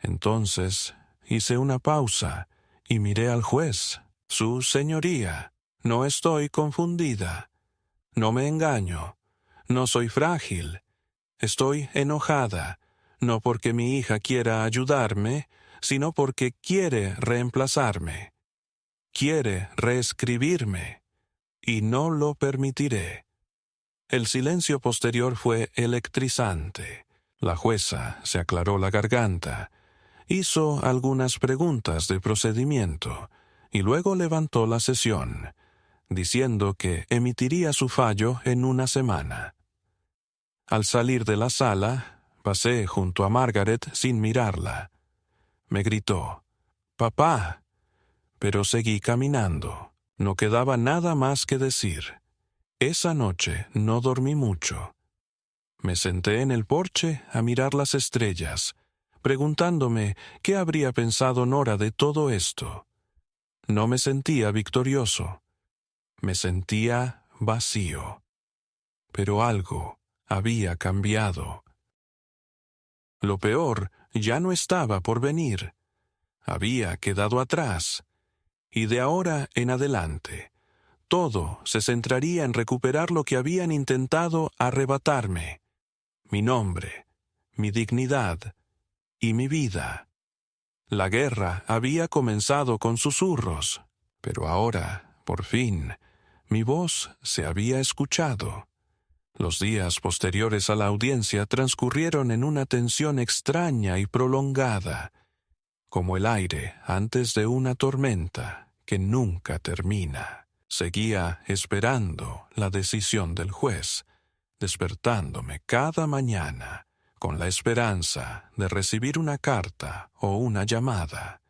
Entonces hice una pausa y miré al juez. «Su señoría, no estoy confundida. No me engaño. No soy frágil. Estoy enojada, no porque mi hija quiera ayudarme, sino porque quiere reemplazarme. Quiere reescribirme, y no lo permitiré». El silencio posterior fue electrizante. La jueza se aclaró la garganta, hizo algunas preguntas de procedimiento, y luego levantó la sesión, diciendo que emitiría su fallo en 1 semana. Al salir de la sala, pasé junto a Margaret sin mirarla. Me gritó, «¡Papá!», pero seguí caminando. No quedaba nada más que decir. Esa noche no dormí mucho. Me senté en el porche a mirar las estrellas, preguntándome qué habría pensado Nora de todo esto. No me sentía victorioso. Me sentía vacío. Pero algo había cambiado. Lo peor ya no estaba por venir. Había quedado atrás. Y de ahora en adelante, todo se centraría en recuperar lo que habían intentado arrebatarme: mi nombre, mi dignidad y mi vida. La guerra había comenzado con susurros, pero ahora, por fin, mi voz se había escuchado. Los días posteriores a la audiencia transcurrieron en una tensión extraña y prolongada, como el aire antes de una tormenta que nunca termina. Seguía esperando la decisión del juez, despertándome cada mañana con la esperanza de recibir una carta o una llamada,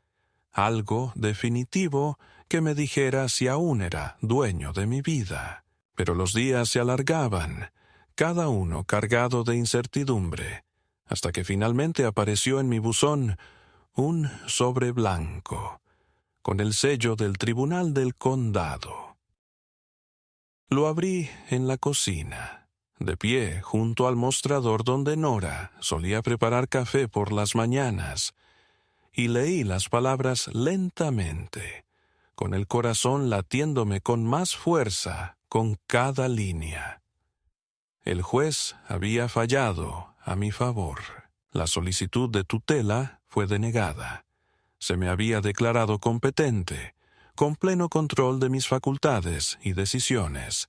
algo definitivo que me dijera si aún era dueño de mi vida. Pero los días se alargaban, cada uno cargado de incertidumbre, hasta que finalmente apareció en mi buzón un sobre blanco, con el sello del Tribunal del Condado. Lo abrí en la cocina, de pie junto al mostrador donde Nora solía preparar café por las mañanas, y leí las palabras lentamente, con el corazón latiéndome con más fuerza con cada línea. El juez había fallado a mi favor. La solicitud de tutela fue denegada. Se me había declarado competente, con pleno control de mis facultades y decisiones,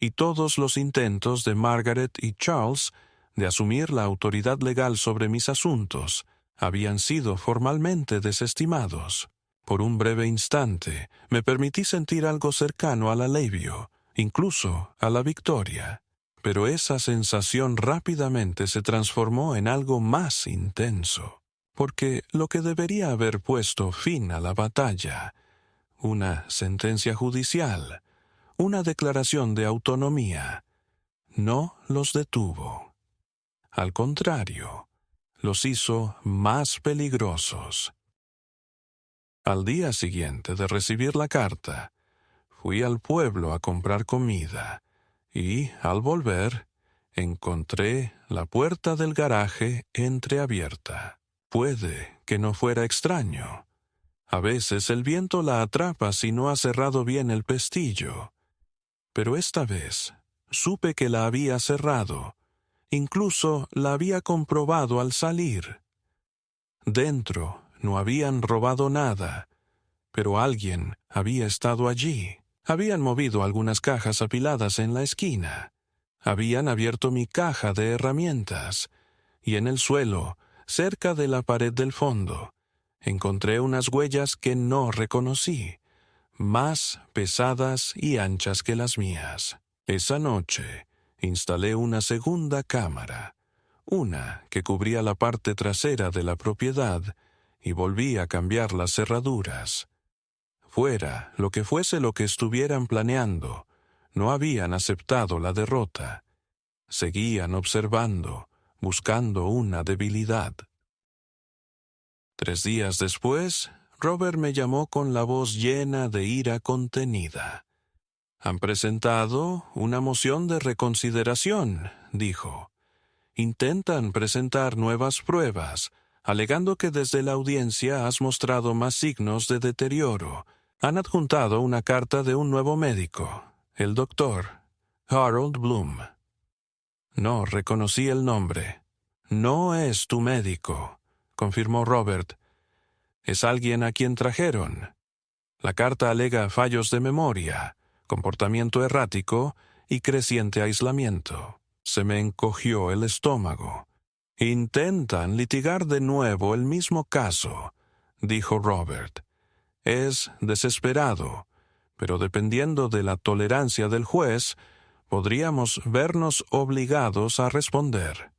y todos los intentos de Margaret y Charles de asumir la autoridad legal sobre mis asuntos habían sido formalmente desestimados. Por un breve instante me permití sentir algo cercano al alivio, incluso a la victoria. Pero esa sensación rápidamente se transformó en algo más intenso, porque lo que debería haber puesto fin a la batalla, una sentencia judicial, una declaración de autonomía, no los detuvo. Al contrario, los hizo más peligrosos. Al día siguiente de recibir la carta, fui al pueblo a comprar comida y, al volver, encontré la puerta del garaje entreabierta. Puede que no fuera extraño. A veces el viento la atrapa si no ha cerrado bien el pestillo. Pero esta vez supe que la había cerrado. Incluso la había comprobado al salir. Dentro no habían robado nada, pero alguien había estado allí. Habían movido algunas cajas apiladas en la esquina. Habían abierto mi caja de herramientas, y en el suelo, cerca de la pared del fondo, encontré unas huellas que no reconocí, más pesadas y anchas que las mías. Esa noche instalé una segunda cámara, una que cubría la parte trasera de la propiedad, y volví a cambiar las cerraduras. Fuera lo que fuese lo que estuvieran planeando, no habían aceptado la derrota. Seguían observando, buscando una debilidad. 3 días después, Robert me llamó con la voz llena de ira contenida. «Han presentado una moción de reconsideración», dijo. «Intentan presentar nuevas pruebas, alegando que desde la audiencia has mostrado más signos de deterioro. Han adjuntado una carta de un nuevo médico, el doctor Harold Bloom». No reconocí el nombre. «No es tu médico», confirmó Robert. «Es alguien a quien trajeron. La carta alega fallos de memoria, comportamiento errático y creciente aislamiento». Se me encogió el estómago. «Intentan litigar de nuevo el mismo caso», dijo Robert. «Es desesperado, pero dependiendo de la tolerancia del juez, podríamos vernos obligados a responder».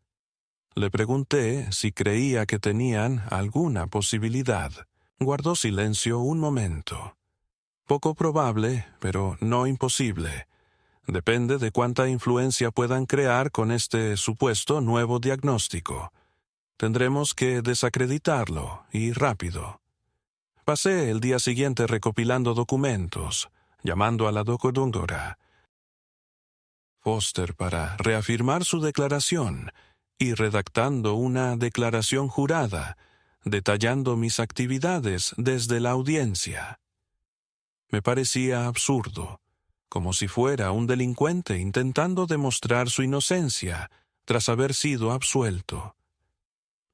Le pregunté si creía que tenían alguna posibilidad. Guardó silencio un momento. «Poco probable, pero no imposible. Depende de cuánta influencia puedan crear con este supuesto nuevo diagnóstico. Tendremos que desacreditarlo, y rápido». Pasé el día siguiente recopilando documentos, llamando a la doctora Foster para reafirmar su declaración y redactando una declaración jurada, detallando mis actividades desde la audiencia. Me parecía absurdo, como si fuera un delincuente intentando demostrar su inocencia tras haber sido absuelto.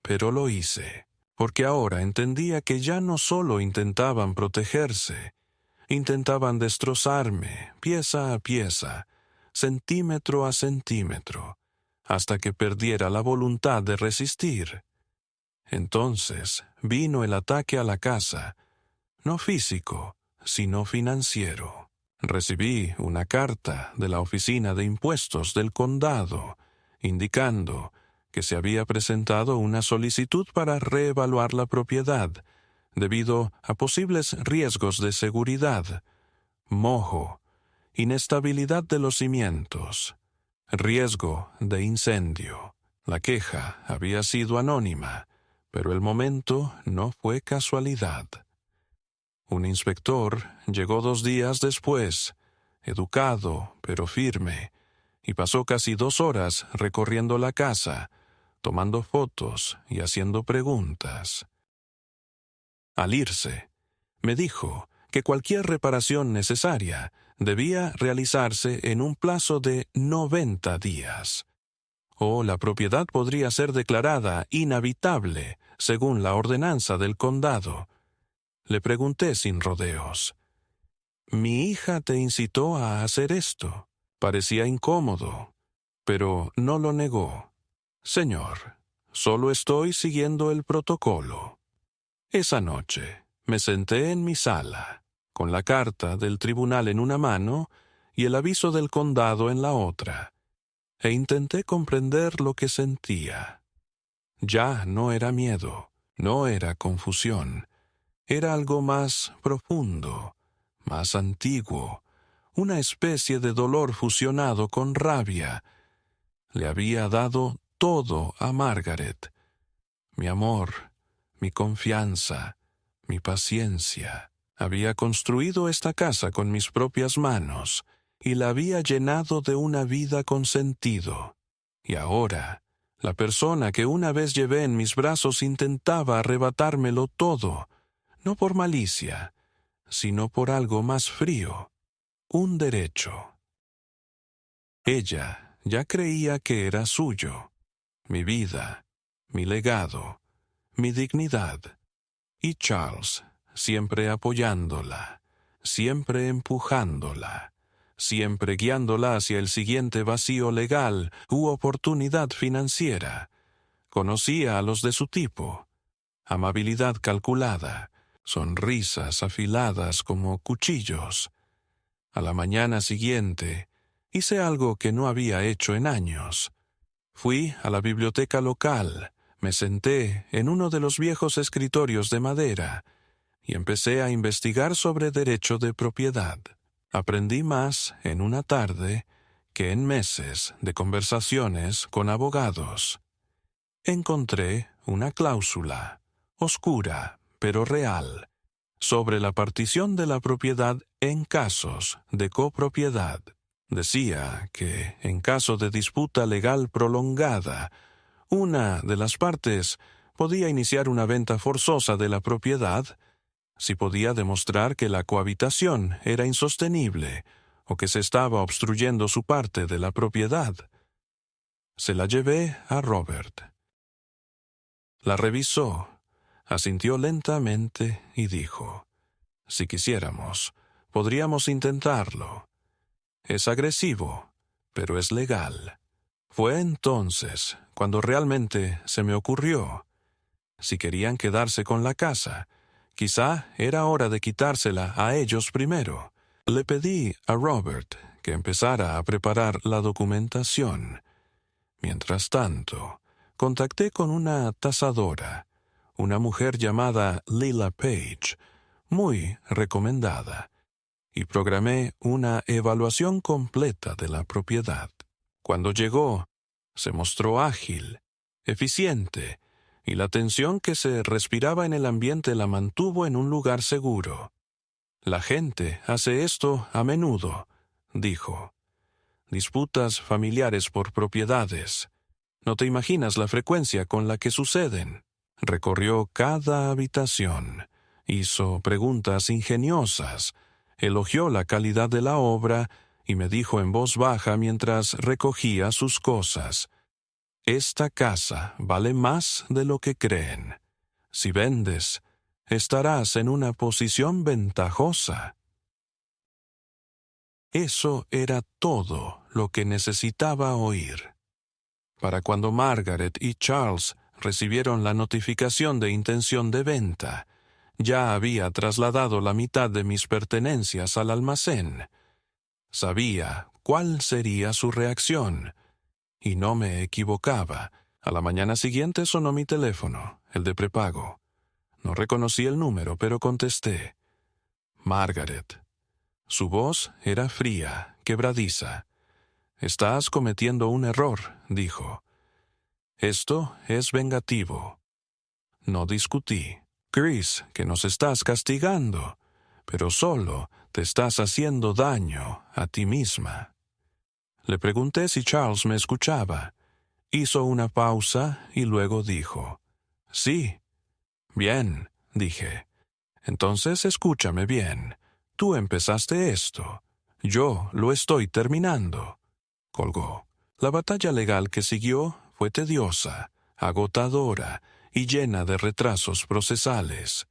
Pero lo hice, porque ahora entendía que ya no solo intentaban protegerse, intentaban destrozarme pieza a pieza, centímetro a centímetro, hasta que perdiera la voluntad de resistir. Entonces vino el ataque a la casa, no físico, sino financiero. Recibí una carta de la Oficina de Impuestos del Condado, indicando que se había presentado una solicitud para reevaluar la propiedad, debido a posibles riesgos de seguridad, mojo, inestabilidad de los cimientos, riesgo de incendio. La queja había sido anónima, pero el momento no fue casualidad. Un inspector llegó 2 días después, educado pero firme, y pasó casi 2 horas recorriendo la casa, tomando fotos y haciendo preguntas. Al irse, me dijo que cualquier reparación necesaria debía realizarse en un plazo de 90 días, o la propiedad podría ser declarada inhabitable según la ordenanza del condado. Le pregunté sin rodeos. «¿Mi hija te incitó a hacer esto?» Parecía incómodo, pero no lo negó. «Señor, solo estoy siguiendo el protocolo». Esa noche me senté en mi sala, con la carta del tribunal en una mano y el aviso del condado en la otra, e intenté comprender lo que sentía. Ya no era miedo, no era confusión, era algo más profundo, más antiguo, una especie de dolor fusionado con rabia. Le había dado todo a Margaret: mi amor, mi confianza, mi paciencia. Había construido esta casa con mis propias manos y la había llenado de una vida con sentido. Y ahora, la persona que una vez llevé en mis brazos intentaba arrebatármelo todo, no por malicia, sino por algo más frío, un derecho. Ella ya creía que era suyo, mi vida, mi legado, mi dignidad, y Charles, siempre apoyándola, siempre empujándola, siempre guiándola hacia el siguiente vacío legal u oportunidad financiera. Conocía a los de su tipo: amabilidad calculada, sonrisas afiladas como cuchillos. A la mañana siguiente, hice algo que no había hecho en años. Fui a la biblioteca local, me senté en uno de los viejos escritorios de madera y empecé a investigar sobre derecho de propiedad. Aprendí más en una tarde que en meses de conversaciones con abogados. Encontré una cláusula, oscura pero real, sobre la partición de la propiedad en casos de copropiedad. Decía que, en caso de disputa legal prolongada, una de las partes podía iniciar una venta forzosa de la propiedad si podía demostrar que la cohabitación era insostenible o que se estaba obstruyendo su parte de la propiedad. Se la llevé a Robert. La revisó, asintió lentamente y dijo: «Si quisiéramos, podríamos intentarlo. Es agresivo, pero es legal». Fue entonces cuando realmente se me ocurrió: si querían quedarse con la casa, quizá era hora de quitársela a ellos primero. Le pedí a Robert que empezara a preparar la documentación. Mientras tanto, contacté con una tasadora, una mujer llamada Lila Page, muy recomendada, y programé una evaluación completa de la propiedad. Cuando llegó, se mostró ágil, eficiente, y la tensión que se respiraba en el ambiente la mantuvo en un lugar seguro. «La gente hace esto a menudo», dijo. «Disputas familiares por propiedades. No te imaginas la frecuencia con la que suceden». Recorrió cada habitación, hizo preguntas ingeniosas, elogió la calidad de la obra y me dijo en voz baja mientras recogía sus cosas: «Esta casa vale más de lo que creen. Si vendes, estarás en una posición ventajosa». Eso era todo lo que necesitaba oír. Para cuando Margaret y Charles recibieron la notificación de intención de venta, ya había trasladado la mitad de mis pertenencias al almacén. Sabía cuál sería su reacción, y no me equivocaba. A la mañana siguiente sonó mi teléfono, el de prepago. No reconocí el número, pero contesté. Margaret. Su voz era fría, quebradiza. «Estás cometiendo un error», dijo. «Esto es vengativo». No discutí. «Chris, que nos estás castigando, pero solo te estás haciendo daño a ti misma». Le pregunté si Charles me escuchaba. Hizo una pausa y luego dijo, «Sí». «Bien», dije. «Entonces escúchame bien. Tú empezaste esto. Yo lo estoy terminando». Colgó. La batalla legal que siguió fue tediosa, agotadora y llena de retrasos procesales.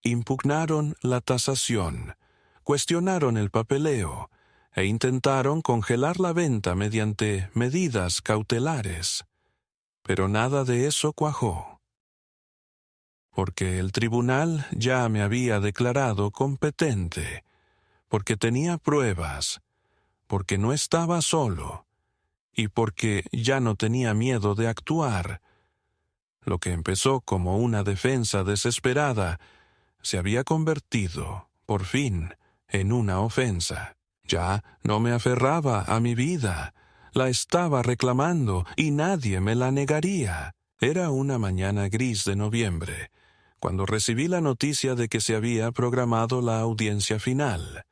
Impugnaron la tasación, cuestionaron el papeleo e intentaron congelar la venta mediante medidas cautelares. Pero nada de eso cuajó, porque el tribunal ya me había declarado competente, porque tenía pruebas, porque no estaba solo y porque ya no tenía miedo de actuar. Lo que empezó como una defensa desesperada se había convertido, por fin, en una ofensa. Ya no me aferraba a mi vida, la estaba reclamando y nadie me la negaría. Era una mañana gris de noviembre, cuando recibí la noticia de que se había programado la audiencia final.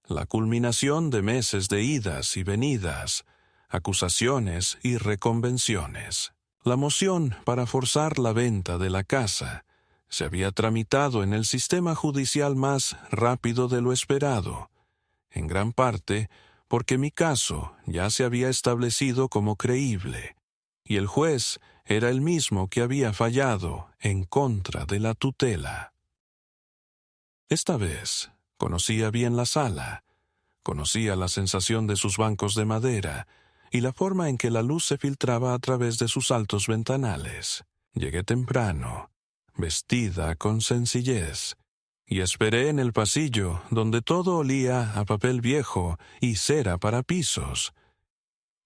La culminación de meses de idas y venidas, acusaciones y reconvenciones. La moción para forzar la venta de la casa se había tramitado en el sistema judicial más rápido de lo esperado, en gran parte porque mi caso ya se había establecido como creíble, y el juez era el mismo que había fallado en contra de la tutela. Esta vez conocía bien la sala, conocía la sensación de sus bancos de madera y la forma en que la luz se filtraba a través de sus altos ventanales. Llegué temprano, vestida con sencillez, y esperé en el pasillo donde todo olía a papel viejo y cera para pisos.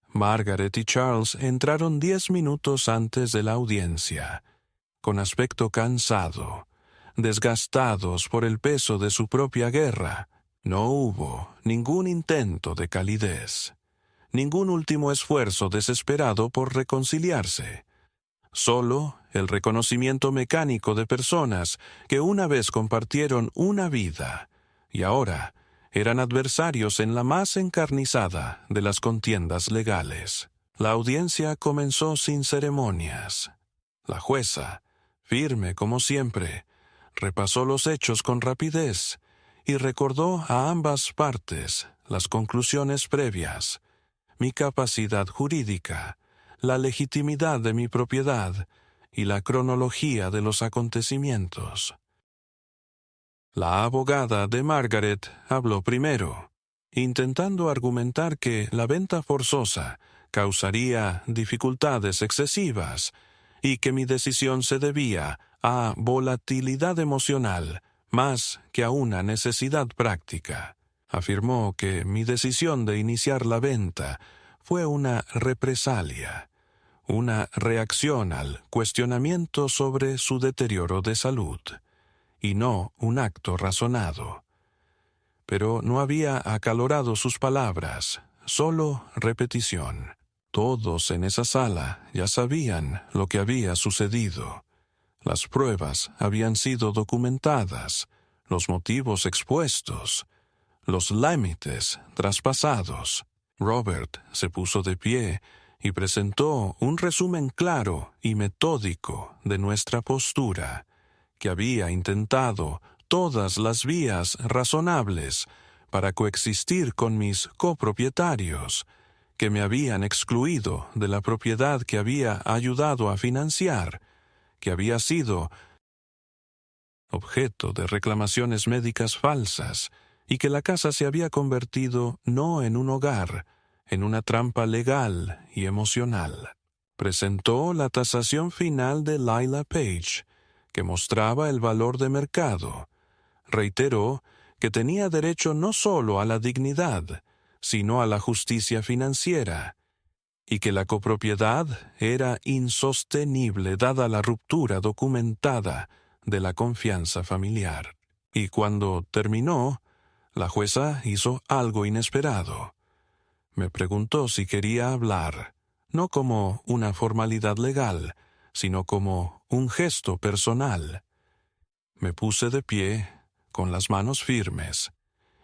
Margaret y Charles entraron 10 minutos antes de la audiencia, con aspecto cansado, desgastados por el peso de su propia guerra. No hubo ningún intento de calidez, ningún último esfuerzo desesperado por reconciliarse. Solo el reconocimiento mecánico de personas que una vez compartieron una vida y ahora eran adversarios en la más encarnizada de las contiendas legales. La audiencia comenzó sin ceremonias. La jueza, firme como siempre, repasó los hechos con rapidez y recordó a ambas partes las conclusiones previas, mi capacidad jurídica, la legitimidad de mi propiedad y la cronología de los acontecimientos. La abogada de Margaret habló primero, intentando argumentar que la venta forzosa causaría dificultades excesivas y que mi decisión se debía a volatilidad emocional más que a una necesidad práctica. Afirmó que mi decisión de iniciar la venta fue una represalia, una reacción al cuestionamiento sobre su deterioro de salud, y no un acto razonado. Pero no había acalorado sus palabras, solo repetición. Todos en esa sala ya sabían lo que había sucedido. Las pruebas habían sido documentadas, los motivos expuestos, los límites traspasados. Robert se puso de pie y presentó un resumen claro y metódico de nuestra postura, que había intentado todas las vías razonables para coexistir con mis copropietarios, que me habían excluido de la propiedad que había ayudado a financiar, que había sido objeto de reclamaciones médicas falsas y que la casa se había convertido no en un hogar, en una trampa legal y emocional. Presentó la tasación final de Lila Page, que mostraba el valor de mercado. Reiteró que tenía derecho no solo a la dignidad, sino a la justicia financiera, y que la copropiedad era insostenible dada la ruptura documentada de la confianza familiar. Y cuando terminó, la jueza hizo algo inesperado. Me preguntó si quería hablar, no como una formalidad legal, sino como un gesto personal. Me puse de pie, con las manos firmes,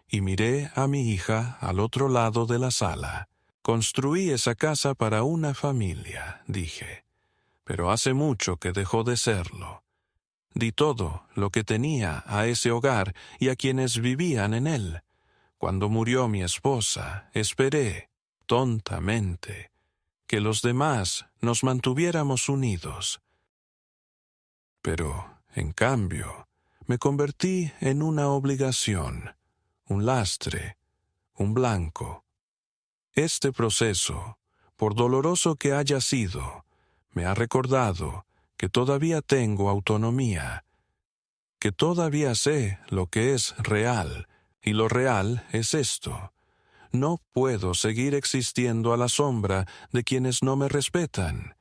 y miré a mi hija al otro lado de la sala. Construí esa casa para una familia, dije, pero hace mucho que dejó de serlo. Di todo lo que tenía a ese hogar y a quienes vivían en él. Cuando murió mi esposa, esperé, tontamente, que los demás nos mantuviéramos unidos. Pero, en cambio, me convertí en una obligación, un lastre, un blanco. Este proceso, por doloroso que haya sido, me ha recordado que todavía tengo autonomía, que todavía sé lo que es real, y lo real es esto. No puedo seguir existiendo a la sombra de quienes no me respetan,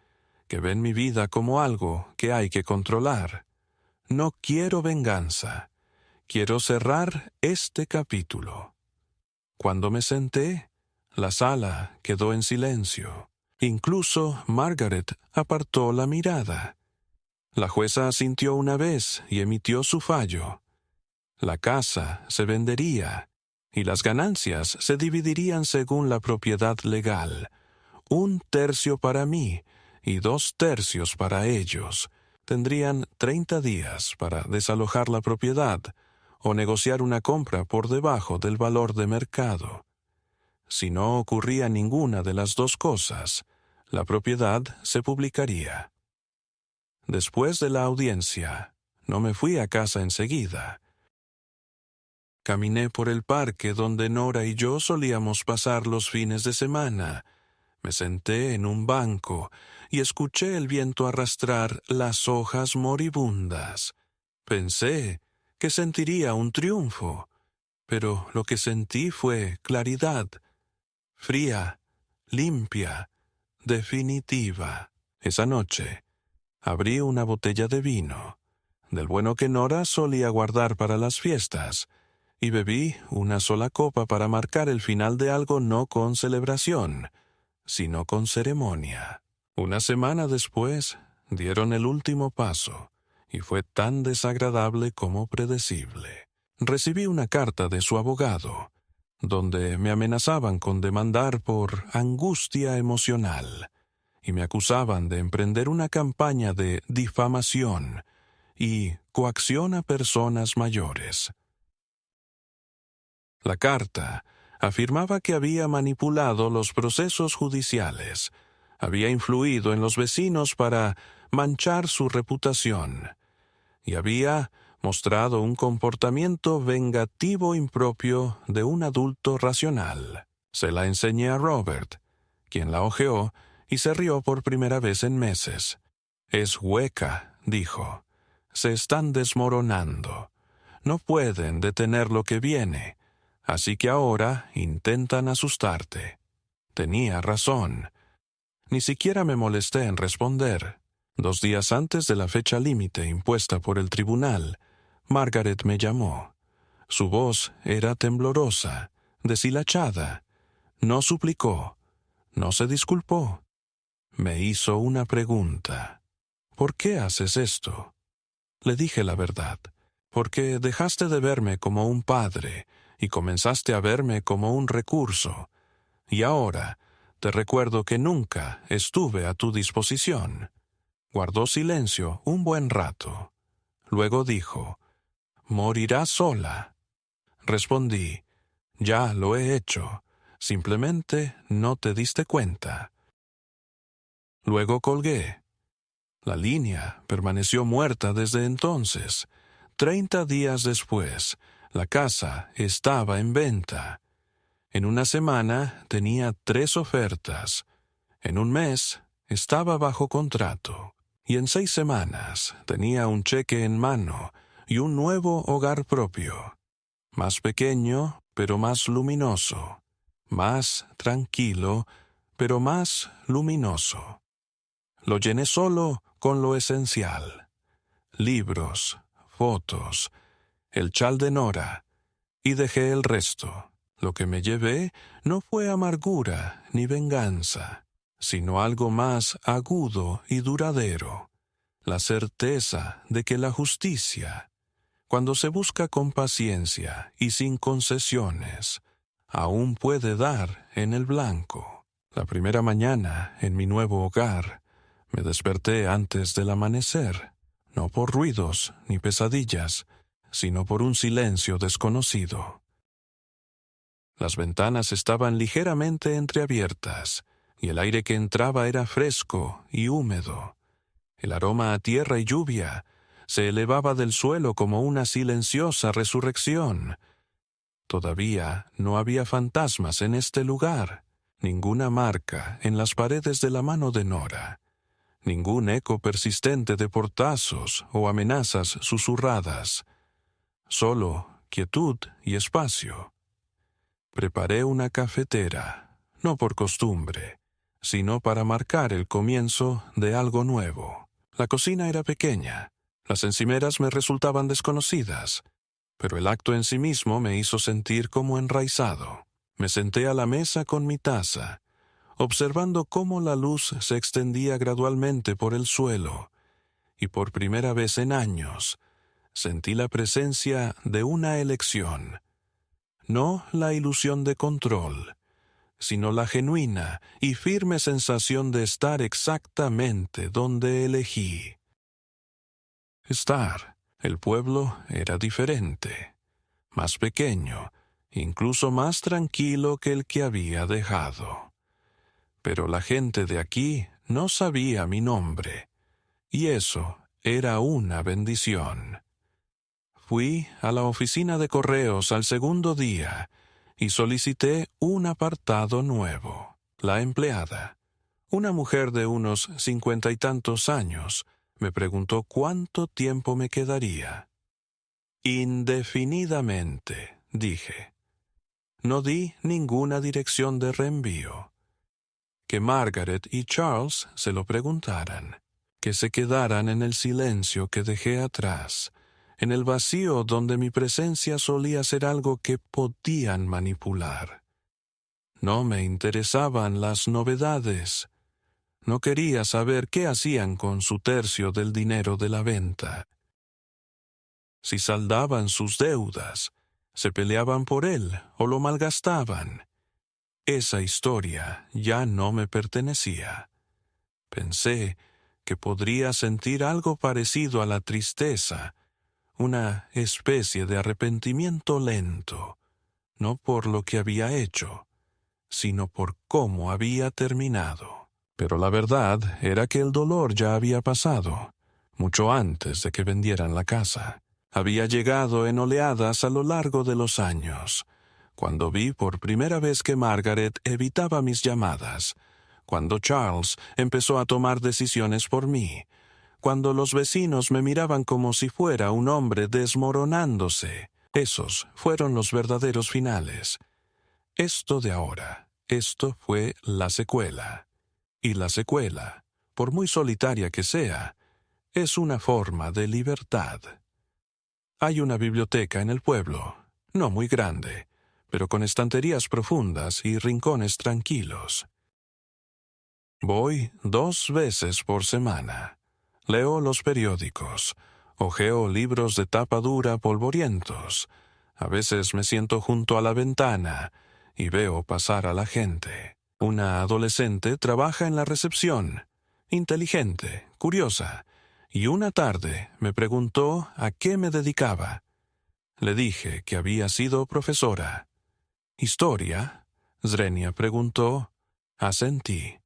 que ven mi vida como algo que hay que controlar. No quiero venganza. Quiero cerrar este capítulo. Cuando me senté, la sala quedó en silencio. Incluso Margaret apartó la mirada. La jueza asintió una vez y emitió su fallo. La casa se vendería y las ganancias se dividirían según la propiedad legal. 1/3 para mí y 2/3 para ellos. Tendrían 30 días para desalojar la propiedad o negociar una compra por debajo del valor de mercado. Si no ocurría ninguna de las dos cosas, la propiedad se publicaría. Después de la audiencia, no me fui a casa enseguida. Caminé por el parque donde Nora y yo solíamos pasar los fines de semana. Me senté en un banco y escuché el viento arrastrar las hojas moribundas. Pensé que sentiría un triunfo, pero lo que sentí fue claridad, fría, limpia, definitiva. Esa noche, abrí una botella de vino, del bueno que Nora solía guardar para las fiestas, y bebí una sola copa para marcar el final de algo no con celebración, sino con ceremonia. Una semana después, dieron el último paso, y fue tan desagradable como predecible. Recibí una carta de su abogado, donde me amenazaban con demandar por angustia emocional, y me acusaban de emprender una campaña de difamación y coacción a personas mayores. La carta afirmaba que había manipulado los procesos judiciales, había influido en los vecinos para manchar su reputación y había mostrado un comportamiento vengativo impropio de un adulto racional. Se la enseñé a Robert, quien la hojeó y se rió por primera vez en meses. «Es hueca», dijo. «Se están desmoronando. No pueden detener lo que viene. Así que ahora intentan asustarte». Tenía razón. Ni siquiera me molesté en responder. 2 días antes de la fecha límite impuesta por el tribunal, Margaret me llamó. Su voz era temblorosa, deshilachada. No suplicó, no se disculpó. Me hizo una pregunta. «¿Por qué haces esto?» Le dije la verdad. «Porque dejaste de verme como un padre y comenzaste a verme como un recurso. Y ahora te recuerdo que nunca estuve a tu disposición». Guardó silencio un buen rato. Luego dijo, «Morirás sola». Respondí, «Ya lo he hecho. Simplemente no te diste cuenta». Luego colgué. La línea permaneció muerta desde entonces. 30 días después, la casa estaba en venta. En una semana tenía 3 ofertas. En un mes estaba bajo contrato. Y en 6 semanas tenía un cheque en mano y un nuevo hogar propio. Más pequeño, pero más luminoso. Más tranquilo, pero más luminoso. Lo llené solo con lo esencial: libros, fotos, el chal de Nora, y dejé el resto. Lo que me llevé no fue amargura ni venganza, sino algo más agudo y duradero: la certeza de que la justicia, cuando se busca con paciencia y sin concesiones, aún puede dar en el blanco. La primera mañana, en mi nuevo hogar, me desperté antes del amanecer, no por ruidos ni pesadillas, sino por un silencio desconocido. Las ventanas estaban ligeramente entreabiertas, y el aire que entraba era fresco y húmedo. El aroma a tierra y lluvia se elevaba del suelo como una silenciosa resurrección. Todavía no había fantasmas en este lugar, ninguna marca en las paredes de la mano de Nora, ningún eco persistente de portazos o amenazas susurradas, solo quietud y espacio. Preparé una cafetera, no por costumbre, sino para marcar el comienzo de algo nuevo. La cocina era pequeña, las encimeras me resultaban desconocidas, pero el acto en sí mismo me hizo sentir como enraizado. Me senté a la mesa con mi taza, observando cómo la luz se extendía gradualmente por el suelo, y por primera vez en años sentí la presencia de una elección. No la ilusión de control, sino la genuina y firme sensación de estar exactamente donde elegí. El pueblo era diferente, más pequeño, incluso más tranquilo que el que había dejado. Pero la gente de aquí no sabía mi nombre, y eso era una bendición. Fui a la oficina de correos al segundo día y solicité un apartado nuevo. La empleada, una mujer de unos 50 y tantos años, me preguntó cuánto tiempo me quedaría. Indefinidamente, dije. No di ninguna dirección de reenvío. Que Margaret y Charles se lo preguntaran, que se quedaran en el silencio que dejé atrás, en el vacío donde mi presencia solía ser algo que podían manipular. No me interesaban las novedades. No quería saber qué hacían con su tercio del dinero de la venta. Si saldaban sus deudas, se peleaban por él o lo malgastaban. Esa historia ya no me pertenecía. Pensé que podría sentir algo parecido a la tristeza, una especie de arrepentimiento lento, no por lo que había hecho, sino por cómo había terminado. Pero la verdad era que el dolor ya había pasado, mucho antes de que vendieran la casa. Había llegado en oleadas a lo largo de los años, cuando vi por primera vez que Margaret evitaba mis llamadas, cuando Charles empezó a tomar decisiones por mí, cuando los vecinos me miraban como si fuera un hombre desmoronándose. Esos fueron los verdaderos finales. Esto de ahora, esto fue la secuela. Y la secuela, por muy solitaria que sea, es una forma de libertad. Hay una biblioteca en el pueblo, no muy grande, pero con estanterías profundas y rincones tranquilos. Voy 2 veces por semana. Leo los periódicos, hojeo libros de tapa dura polvorientos. A veces me siento junto a la ventana y veo pasar a la gente. Una adolescente trabaja en la recepción, inteligente, curiosa, y una tarde me preguntó a qué me dedicaba. Le dije que había sido profesora. ¿Historia?, Zrenia preguntó. Asentí.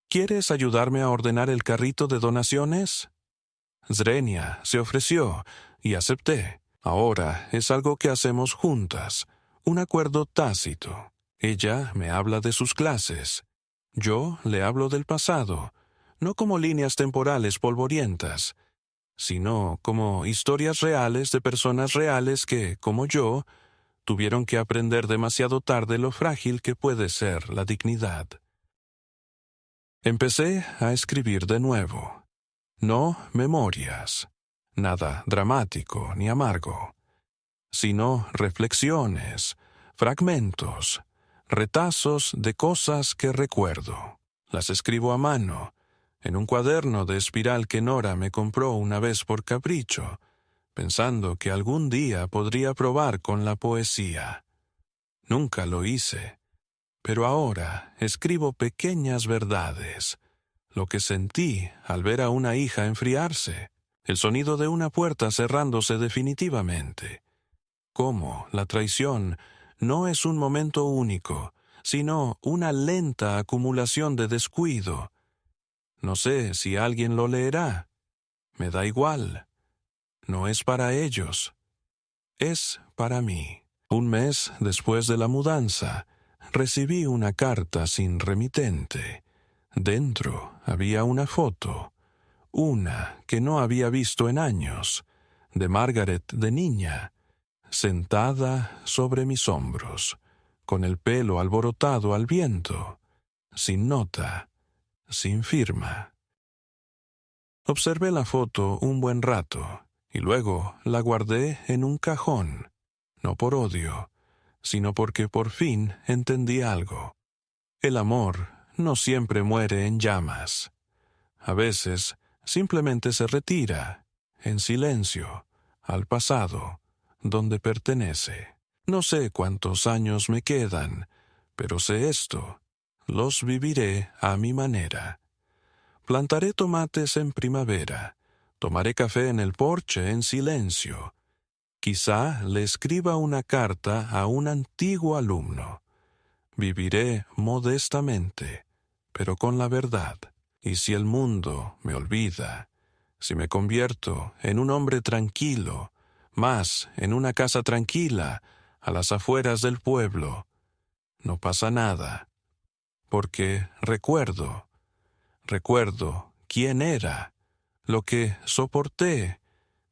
¿Quieres ayudarme a ordenar el carrito de donaciones? Zrenia se ofreció y acepté. Ahora es algo que hacemos juntas, un acuerdo tácito. Ella me habla de sus clases. Yo le hablo del pasado, no como líneas temporales polvorientas, sino como historias reales de personas reales que, como yo, tuvieron que aprender demasiado tarde lo frágil que puede ser la dignidad. Empecé a escribir de nuevo. No memorias, nada dramático ni amargo, sino reflexiones, fragmentos, retazos de cosas que recuerdo. Las escribo a mano, en un cuaderno de espiral que Nora me compró una vez por capricho, pensando que algún día podría probar con la poesía. Nunca lo hice, pero ahora escribo pequeñas verdades, lo que sentí al ver a una hija enfriarse, el sonido de una puerta cerrándose definitivamente. Cómo la traición no es un momento único, sino una lenta acumulación de descuido. No sé si alguien lo leerá. Me da igual. No es para ellos. Es para mí. Un mes después de la mudanza, recibí una carta sin remitente. Dentro había una foto, una que no había visto en años, de Margaret de niña, sentada sobre mis hombros, con el pelo alborotado al viento, sin nota, sin firma. Observé la foto un buen rato y luego la guardé en un cajón, no por odio, sino porque por fin entendí algo. El amor no siempre muere en llamas. A veces simplemente se retira, en silencio, al pasado, donde pertenece. No sé cuántos años me quedan, pero sé esto: los viviré a mi manera. Plantaré tomates en primavera, tomaré café en el porche en silencio. Quizá le escriba una carta a un antiguo alumno. Viviré modestamente, pero con la verdad. Y si el mundo me olvida, si me convierto en un hombre tranquilo, más en una casa tranquila, a las afueras del pueblo, no pasa nada, porque recuerdo quién era, lo que soporté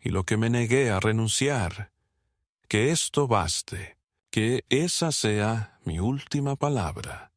y lo que me negué a renunciar. Que esto baste, que esa sea mi última palabra.